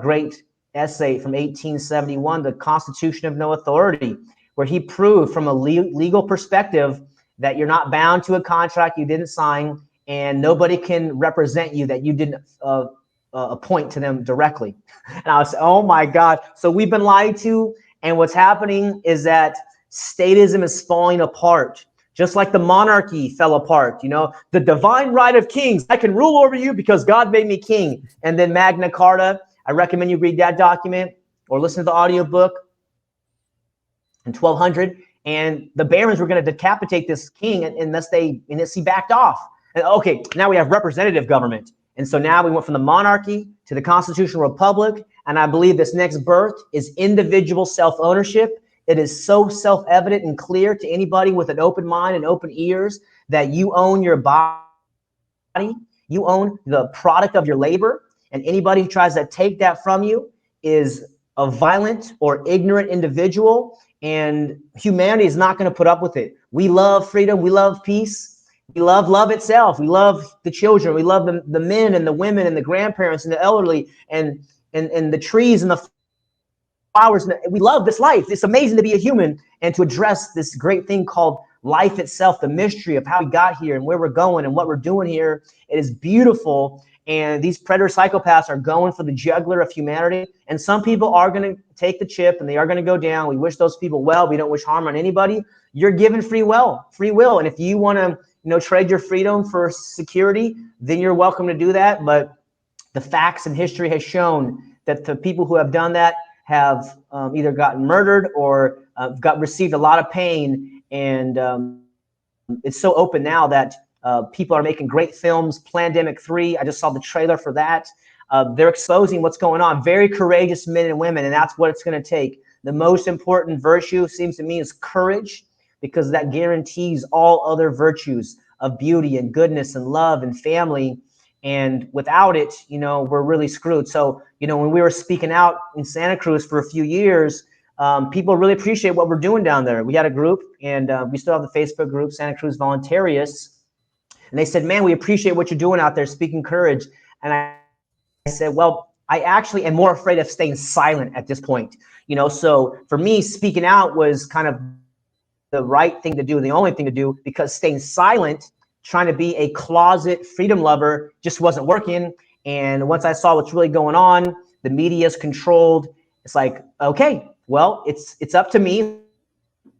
great essay from 1871, The Constitution of No Authority, where he proved from a legal perspective that you're not bound to a contract you didn't sign, and nobody can represent you that you didn't appoint to them directly. And I was, oh my God. So we've been lied to, and what's happening is that statism is falling apart. Just like the monarchy fell apart, the divine right of kings. I can rule over you because God made me king. And then Magna Carta, I recommend you read that document or listen to the audiobook in 1200. And the barons were going to decapitate this king unless he backed off. And okay, now we have representative government. And so now we went from the monarchy to the constitutional republic. And I believe this next birth is individual self-ownership. It is so self-evident and clear to anybody with an open mind and open ears that you own your body, you own the product of your labor, and anybody who tries to take that from you is a violent or ignorant individual, and humanity is not going to put up with it. We love freedom, we love peace, we love love itself, we love the children, we love the men and the women and the grandparents and the elderly and the trees and the flowers. We love this life. It's amazing to be a human and to address this great thing called life itself, the mystery of how we got here and where we're going and what we're doing here. It is beautiful. And these predator psychopaths are going for the jugular of humanity. And some people are going to take the chip and they are going to go down. We wish those people well. We don't wish harm on anybody. You're given free will. And if you want to, trade your freedom for security, then you're welcome to do that. But the facts and history has shown that the people who have done that have either gotten murdered or received a lot of pain. And it's so open now that people are making great films. Plandemic 3, I just saw the trailer for that. They're exposing what's going on. Very courageous men and women, and that's what it's going to take. The most important virtue, seems to me, is courage, because that guarantees all other virtues of beauty and goodness and love and family. And without it, we're really screwed. So, when we were speaking out in Santa Cruz for a few years, people really appreciate what we're doing down there. We had a group, and we still have the Facebook group, Santa Cruz Voluntarists. And they said, man, we appreciate what you're doing out there, speaking courage. And I said, well, I actually am more afraid of staying silent at this point. So for me, speaking out was kind of the right thing to do, the only thing to do, because staying silent, trying to be a closet freedom lover, just wasn't working. And once I saw what's really going on, the media is controlled. It's like, okay, well, it's up to me,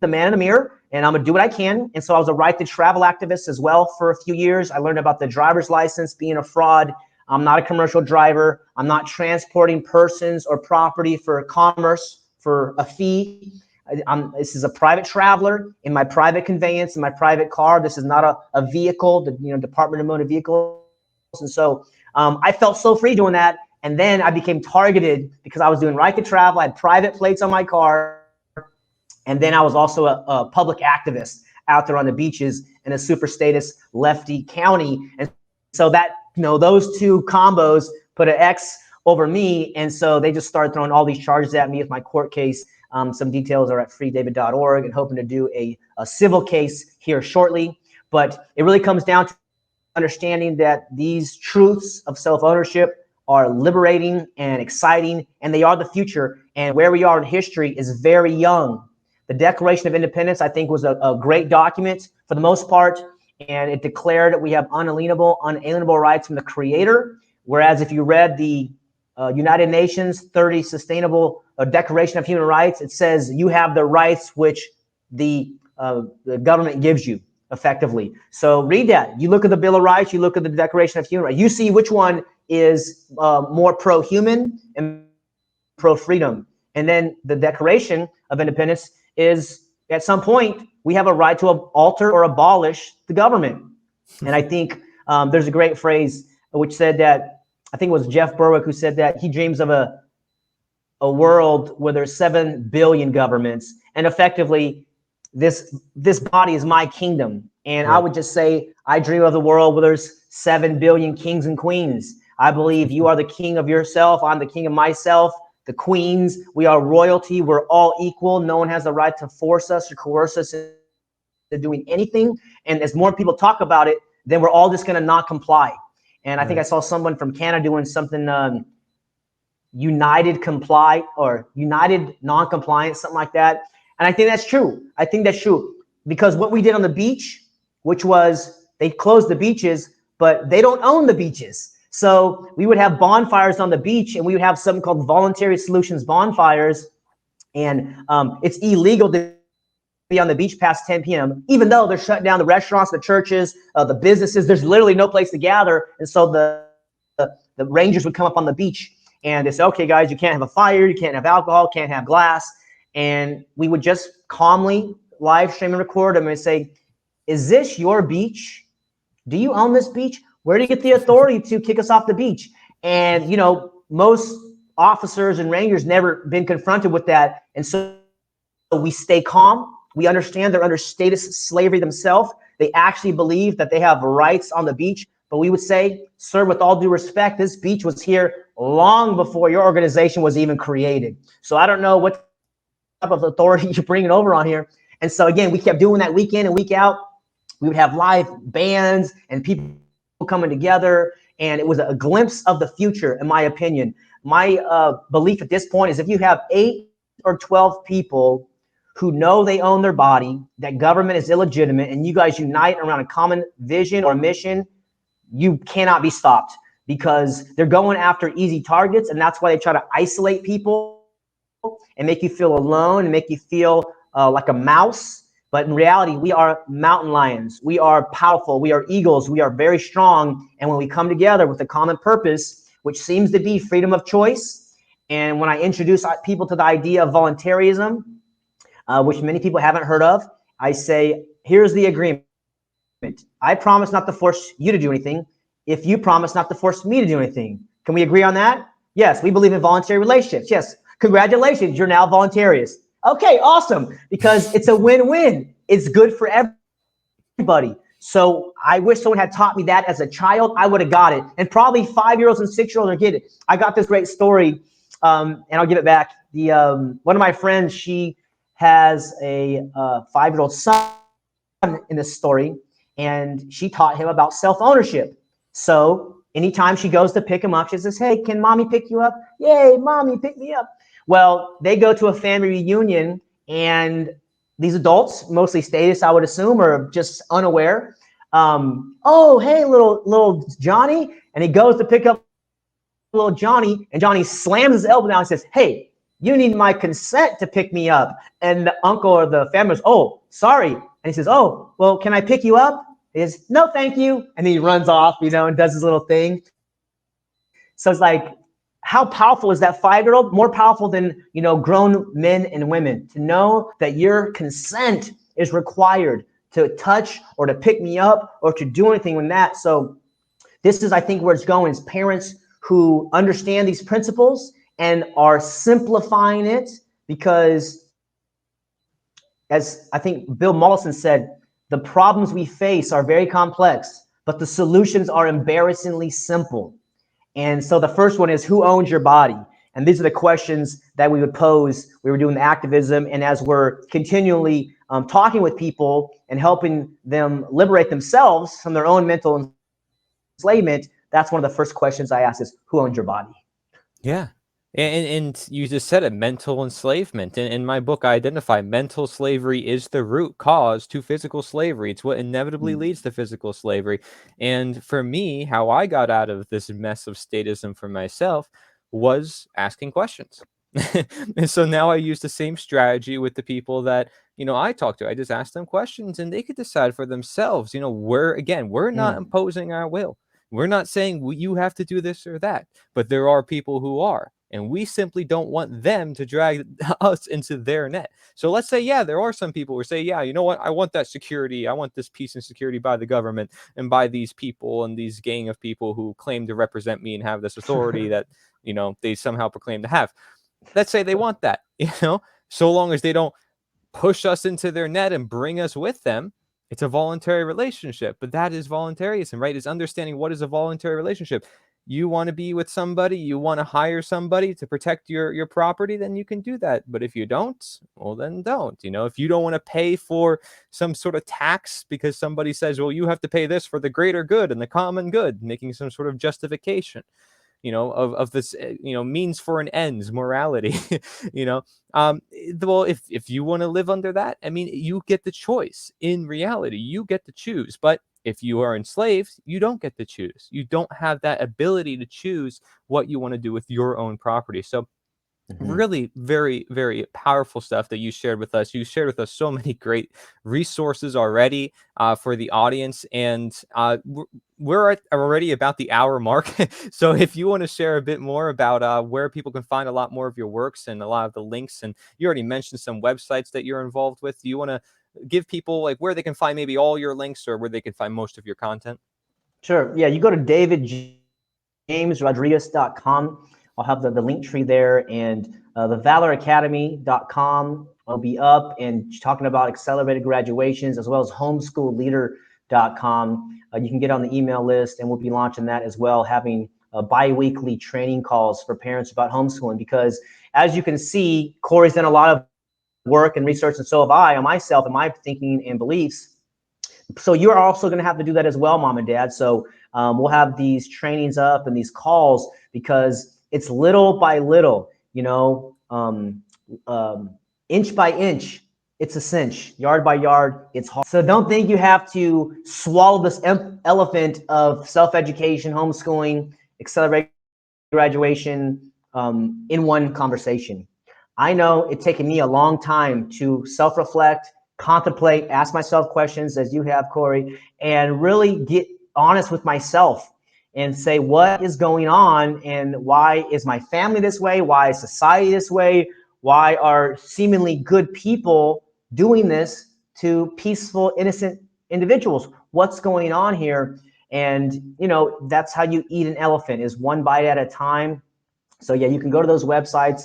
the man in the mirror, and I'm gonna do what I can. And so I was a right to travel activist as well for a few years. I learned about the driver's license being a fraud. I'm not a commercial driver. I'm not transporting persons or property for commerce for a fee. This is a private traveler in my private conveyance, in my private car. This is not a vehicle, the Department of Motor Vehicles. And so I felt so free doing that. And then I became targeted because I was doing right to travel. I had private plates on my car. And then I was also a public activist out there on the beaches in a super status lefty county. And so that, those two combos put an X over me. And so they just started throwing all these charges at me with my court case. Some details are at freedavid.org, and hoping to do a civil case here shortly. But it really comes down to understanding that these truths of self-ownership are liberating and exciting, and they are the future. And where we are in history is very young. The Declaration of Independence, I think, was a great document for the most part, and it declared that we have unalienable rights from the Creator. Whereas if you read the United Nations 30 Sustainable Declaration of Human Rights. It says you have the rights which the government gives you effectively. So read that. You look at the Bill of Rights, you look at the Declaration of Human Rights, you see which one is more pro-human and pro-freedom. And then the Declaration of Independence is, at some point, we have a right to alter or abolish the government. And I think there's a great phrase which said that, I think it was Jeff Berwick who said that he dreams of a world where there's 7 billion governments, and effectively this body is my kingdom. And right. I would just say, I dream of the world where there's 7 billion kings and queens. I believe you are the king of yourself. I'm the king of myself. The queens, we are royalty. We're all equal. No one has the right to force us or coerce us into doing anything. And as more people talk about it, then we're all just going to not comply. And I think I saw someone from Canada doing something, united comply or united non-compliance, something like that. And I think that's true. I think that's true because what we did on the beach, which was they closed the beaches, but they don't own the beaches. So we would have bonfires on the beach, and we would have something called voluntary solutions bonfires. And it's illegal to be on the beach past 10 p.m., even though they're shutting down the restaurants, the churches, the businesses. There's literally no place to gather. And so the rangers would come up on the beach and they say, okay, guys, you can't have a fire, you can't have alcohol, can't have glass. And we would just calmly live stream and record them and say, is this your beach? Do you own this beach? Where do you get the authority to kick us off the beach? And, you know, most officers and rangers never been confronted with that. And so we stay calm. We understand they're under status slavery themselves. They actually believe that they have rights on the beach. But we would say, sir, with all due respect, this beach was here long before your organization was even created. So I don't know what type of authority you're bringing over on here. And so, again, we kept doing that week in and week out. We would have live bands and people coming together. And it was a glimpse of the future, in my opinion. My belief at this point is if you have 8 or 12 people who know they own their body, that government is illegitimate, and you guys unite around a common vision or mission, you cannot be stopped because they're going after easy targets. And that's why they try to isolate people and make you feel alone and make you feel like a mouse. But in reality, we are mountain lions. We are powerful. We are eagles. We are very strong. And when we come together with a common purpose, which seems to be freedom of choice, and when I introduce people to the idea of voluntarism, which many people haven't heard of, I say, here's the agreement. I promise not to force you to do anything if you promise not to force me to do anything. Can we agree on that? Yes, we believe in voluntary relationships. Yes, congratulations, you're now voluntarious. Okay, awesome, because it's a win-win. It's good for everybody. So I wish someone had taught me that as a child. I would have got it. And probably 5-year-olds and 6-year-olds are getting it. I got this great story, and I'll give it back. One of my friends, she has a 5-year-old son in this story, and she taught him about self-ownership. So anytime she goes to pick him up, she says, hey, can mommy pick you up? Yay, mommy, pick me up. Well, they go to a family reunion, and these adults, mostly status, I would assume, are just unaware. Oh, hey, little Johnny. And he goes to pick up little Johnny, and Johnny slams his elbow down and says, hey, you need my consent to pick me up. And the uncle or the family goes, oh, sorry. And he says, oh, well, can I pick you up? He says, no, thank you. And he runs off, and does his little thing. So it's like, how powerful is that 5-year-old? More powerful than, grown men and women, to know that your consent is required to touch or to pick me up or to do anything with that. So this is, I think, where it's going, is parents who understand these principles and are simplifying it, because as I think Bill Mollison said, the problems we face are very complex, but the solutions are embarrassingly simple. And so the first one is, who owns your body? And these are the questions that we would pose. We were doing activism, and as we're continually talking with people and helping them liberate themselves from their own mental enslavement, that's one of the first questions I ask is, who owns your body? Yeah. And you just said it, mental enslavement. In my book, I identify mental slavery is the root cause to physical slavery. It's what inevitably leads to physical slavery. And for me, how I got out of this mess of statism for myself was asking questions. And so now I use the same strategy with the people that, I talk to. I just ask them questions and they could decide for themselves. We're not Mm. imposing our will. We're not saying you have to do this or that, but there are people who are. And we simply don't want them to drag us into their net. So let's say, yeah, there are some people who say, yeah, you know what? I want that security. I want this peace and security by the government and by these people and these gang of people who claim to represent me and have this authority that, they somehow proclaim to have. Let's say they want that, so long as they don't push us into their net and bring us with them. It's a voluntary relationship, but that is voluntarism, right? Is understanding what is a voluntary relationship. You want to be with somebody, you want to hire somebody to protect your property, then you can do that. But if you don't, well, then don't. If you don't want to pay for some sort of tax because somebody says, well, you have to pay this for the greater good and the common good, making some sort of justification, of this, means for an ends morality, well, if you want to live under that, I mean, you get the choice. In reality, you get to choose. But if you are enslaved, you don't get to choose. You don't have that ability to choose what you want to do with your own property. So Mhm. really very, very powerful stuff that you shared with us. You shared with us so many great resources already, for the audience, and we're already about the hour mark. So if you want to share a bit more about where people can find a lot more of your works and a lot of the links, and you already mentioned some websites that you're involved with, do you want to give people like where they can find maybe all your links or where they can find most of your content? Sure. Yeah, you go to davidjamesrodriguez.com. I'll have the link tree there, and the valoracademy.com will be up and talking about accelerated graduations, as well as homeschoolleader.com. You can get on the email list, and we'll be launching that as well, having bi-weekly training calls for parents about homeschooling. Because as you can see, Corey's done a lot of work and research, and so have I on myself and my thinking and beliefs. So you're also going to have to do that as well, mom and dad. So we'll have these trainings up and these calls, because it's little by little, inch by inch, it's a cinch. Yard by yard, it's hard. So don't think you have to swallow this elephant of self-education, homeschooling, accelerated graduation, in one conversation. I know it's taken me a long time to self-reflect, contemplate, ask myself questions as you have, Corey, and really get honest with myself and say, what is going on and why is my family this way? Why is society this way? Why are seemingly good people doing this to peaceful, innocent individuals? What's going on here? And that's how you eat an elephant, is one bite at a time. So yeah, you can go to those websites.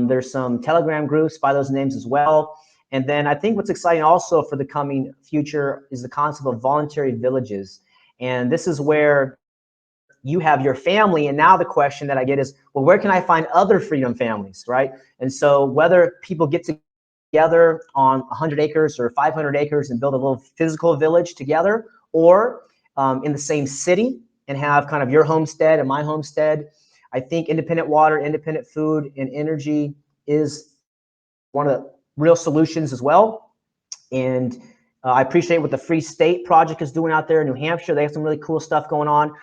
There's some Telegram groups by those names as well. And then I think what's exciting also for the coming future is the concept of voluntary villages. And this is where you have your family. And now the question that I get is, well, where can I find other freedom families, right? And so whether people get together on 100 acres or 500 acres and build a little physical village together, or in the same city and have kind of your homestead and my homestead, I think independent water, independent food, and energy is one of the real solutions as well. And I appreciate what the Free State Project is doing out there in New Hampshire. They have some really cool stuff going on.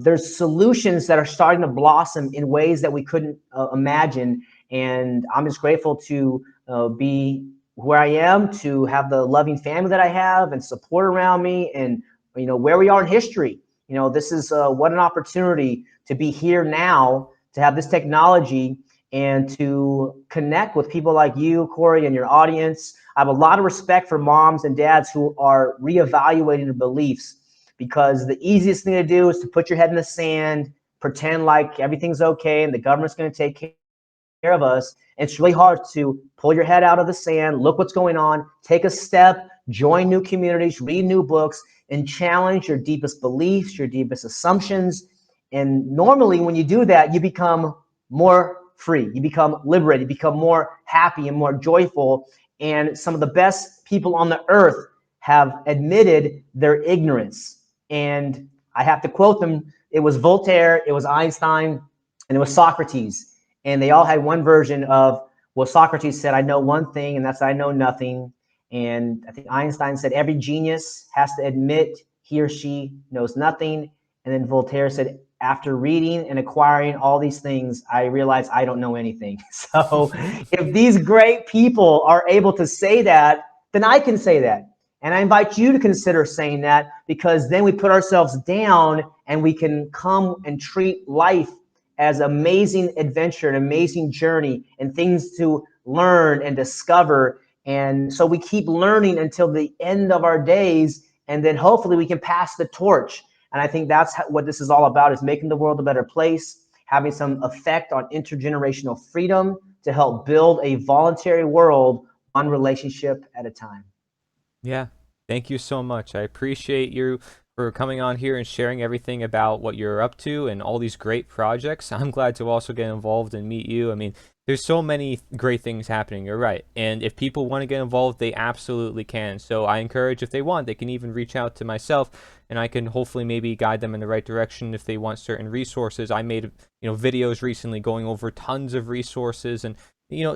There's solutions that are starting to blossom in ways that we couldn't imagine. And I'm just grateful to be where I am, to have the loving family that I have and support around me, and where we are in history. This is what an opportunity to be here now, to have this technology and to connect with people like you, Corey, and your audience. I have a lot of respect for moms and dads who are reevaluating their beliefs, because the easiest thing to do is to put your head in the sand, pretend like everything's okay and the government's going to take care of us. And it's really hard to pull your head out of the sand, look what's going on, take a step, join new communities, read new books, and challenge your deepest beliefs, your deepest assumptions. And normally when you do that, you become more free, you become liberated, you become more happy and more joyful. And some of the best people on the earth have admitted their ignorance. And I have to quote them. It was Voltaire, it was Einstein, and it was Socrates. And they all had one version of, well, Socrates said, I know one thing, and that's I know nothing. And I think Einstein said every genius has to admit he or she knows nothing. And then Voltaire said after reading and acquiring all these things, I realize I don't know anything. So if these great people are able to say that, then I can say that. And I invite you to consider saying that, because then we put ourselves down and we can come and treat life as amazing adventure, an amazing journey, and things to learn and discover. And so we keep learning until the end of our days, and then hopefully we can pass the torch. And I think that's what this is all about, is making the world a better place, having some effect on intergenerational freedom to help build a voluntary world, one relationship at a time. Yeah. Thank you so much. I appreciate you for coming on here and sharing everything about what you're up to and all these great projects. I'm glad to also get involved and meet you. I mean, there's so many great things happening. You're right. And if people want to get involved, they absolutely can. So I encourage, if they want, they can even reach out to myself, and I can hopefully maybe guide them in the right direction if they want certain resources. I made, videos recently going over tons of resources, and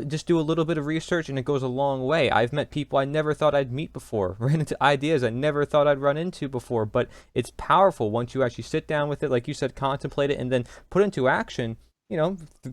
just do a little bit of research and it goes a long way. I've met people I never thought I'd meet before, ran into ideas I never thought I'd run into before, but it's powerful once you actually sit down with it, like you said, contemplate it, and then put into action.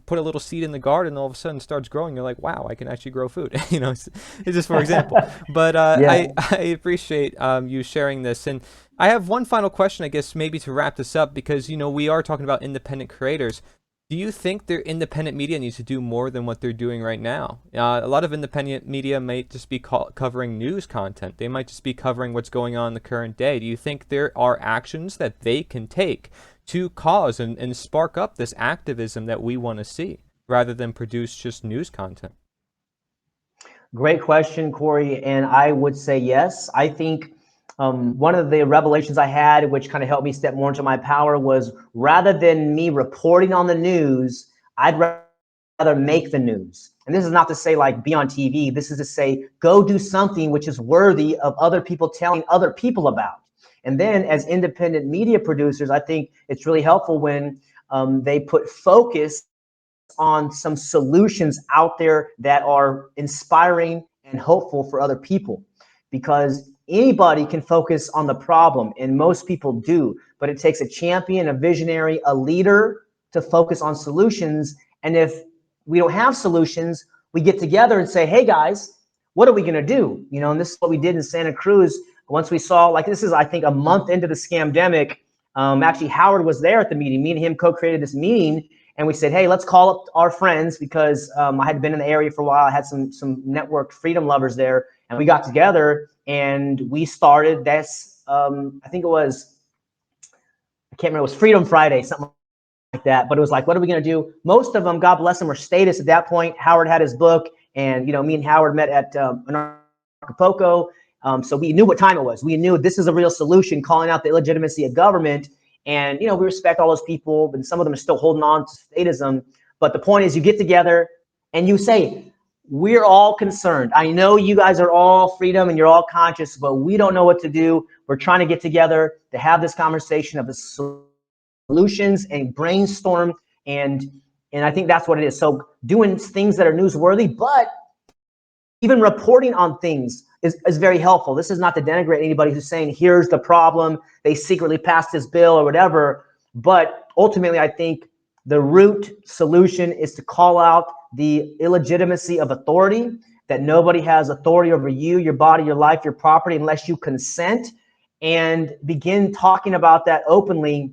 Put a little seed in the garden, and all of a sudden it starts growing. You're like, wow, I can actually grow food. It's just for example. But Yeah. I appreciate you sharing this. And I have one final question, I guess, maybe to wrap this up, because, we are talking about independent creators. Do you think their independent media needs to do more than what they're doing right now? A lot of independent media might just be covering news content. They might just be covering what's going on in the current day. Do you think there are actions that they can take to cause and spark up this activism that we want to see, rather than produce just news content? Great question, Corey. And I would say yes. I think one of the revelations I had, which kind of helped me step more into my power, was rather than me reporting on the news, I'd rather make the news. And this is not to say like be on TV. This is to say, go do something which is worthy of other people telling other people about. And then as independent media producers, I think it's really helpful when they put focus on some solutions out there that are inspiring and hopeful for other people, because anybody can focus on the problem, and most people do, but it takes a champion, a visionary, a leader to focus on solutions. And if we don't have solutions, we get together and say, hey guys, what are we going to do? And this is what we did in Santa Cruz. Once we saw, like, this is, I think, a month into the scamdemic. Actually, Howard was there at the meeting. Me and him co-created this meeting, and we said, hey, let's call up our friends, because I had been in the area for a while. I had some networked freedom lovers there, and we got together and we started this. I think it was, I can't remember, it was Freedom Friday, something like that. But it was like, what are we going to do? Most of them, God bless them, were statists at that point. Howard had his book, and me and Howard met at Acapulco. So we knew what time it was. We knew this is a real solution, calling out the illegitimacy of government. And we respect all those people, but some of them are still holding on to statism. But the point is, you get together and you say, we're all concerned. I know you guys are all freedom and you're all conscious, but we don't know what to do. We're trying to get together to have this conversation of the solutions and brainstorm. And I think that's what it is. So doing things that are newsworthy, but even reporting on things is very helpful. This is not to denigrate anybody who's saying, here's the problem, they secretly passed this bill or whatever. But ultimately, I think the root solution is to call out the illegitimacy of authority, that nobody has authority over you, your body, your life, your property, unless you consent, and begin talking about that openly.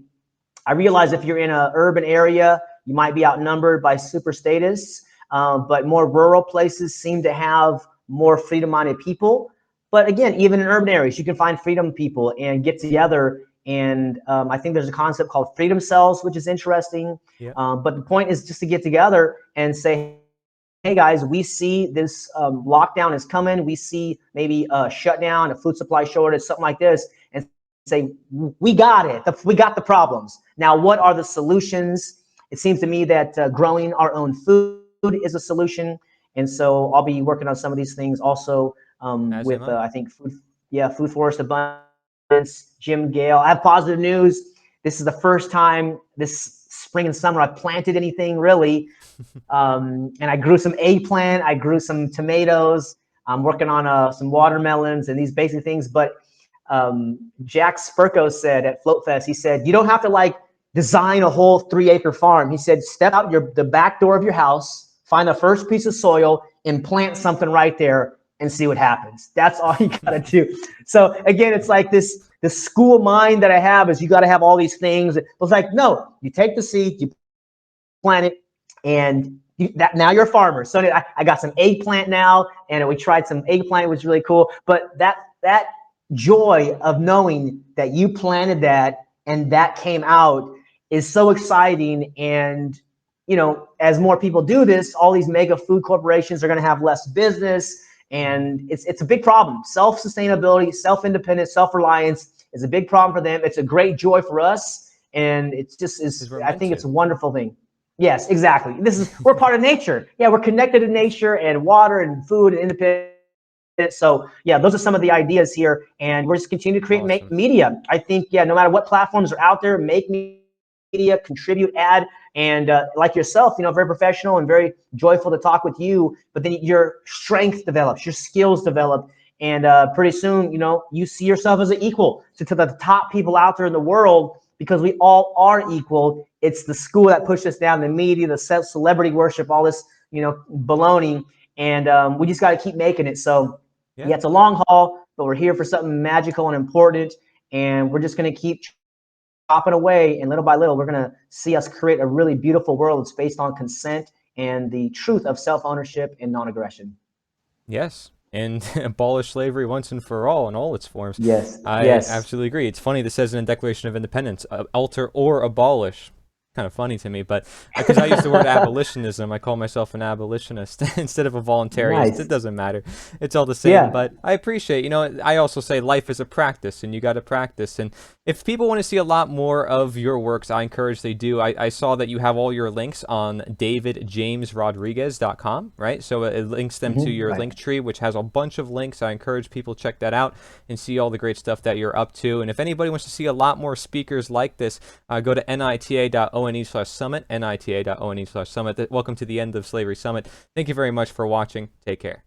I realize if you're in an urban area, you might be outnumbered by super statists, but more rural places seem to have more freedom-minded people. But again, even in urban areas, you can find freedom people and get together. And I think there's a concept called freedom cells, which is interesting. Yeah. But the point is just to get together and say, hey guys, we see this lockdown is coming. We see maybe a shutdown, a food supply shortage, something like this, and say, we got it. We got the problems. Now, what are the solutions? It seems to me that growing our own food is a solution. And so I'll be working on some of these things also with, I think, Food Forest Abundance, Jim Gale. I have positive news. This is the first time this spring and summer I planted anything really. And I grew some eggplant. I grew some tomatoes. I'm working on some watermelons and these basic things. But Jack Spurko said at Float Fest, he said, you don't have to like design a whole 3-acre farm. He said, step out the back door of your house, find the first piece of soil, and plant something right there and see what happens. That's all you got to do. So again, it's like the school mind that I have is you got to have all these things. It's like, no, you take the seed, you plant it, and now you're a farmer. So I got some eggplant now, and we tried some eggplant, which was really cool. But that joy of knowing that you planted that and that came out is so exciting. And as more people do this, all these mega food corporations are going to have less business, and it's a big problem. Self-sustainability, self-independence, self-reliance is a big problem for them. It's a great joy for us, and I think it's a wonderful thing. Yes, exactly. We're part of nature. Yeah, we're connected to nature and water and food and independence. So yeah, those are some of the ideas here, and we're just continuing to create media. I think, no matter what platforms are out there, make media, contribute, add, and like yourself, very professional and very joyful to talk with you. But then your strength develops, your skills develop, and pretty soon, you see yourself as an equal to the top people out there in the world, because we all are equal. It's the school that pushed us down, the media, the celebrity worship, all this, baloney, and we just got to keep making it. So yeah, it's a long haul, but we're here for something magical and important, and we're just going to keep chopping away, and little by little, we're going to see us create a really beautiful world that's based on consent and the truth of self-ownership and non-aggression. Yes. And abolish slavery once and for all in all its forms. Yes. I absolutely agree. It's funny, this says in the Declaration of Independence, alter or abolish. Kind of funny to me, but because I use the word abolitionism, I call myself an abolitionist instead of a voluntarist. Nice. It doesn't matter. It's all the same. Yeah. But I appreciate, I also say life is a practice, and you got to practice. And if people want to see a lot more of your works, I encourage they do. I saw that you have all your links on davidjamesrodriguez.com, right? So it links them to your link tree, which has a bunch of links. I encourage people to check that out and see all the great stuff that you're up to. And if anybody wants to see a lot more speakers like this, go to nita.one/summit, nita.one/summit. Welcome to the End of Slavery Summit. Thank you very much for watching. Take care.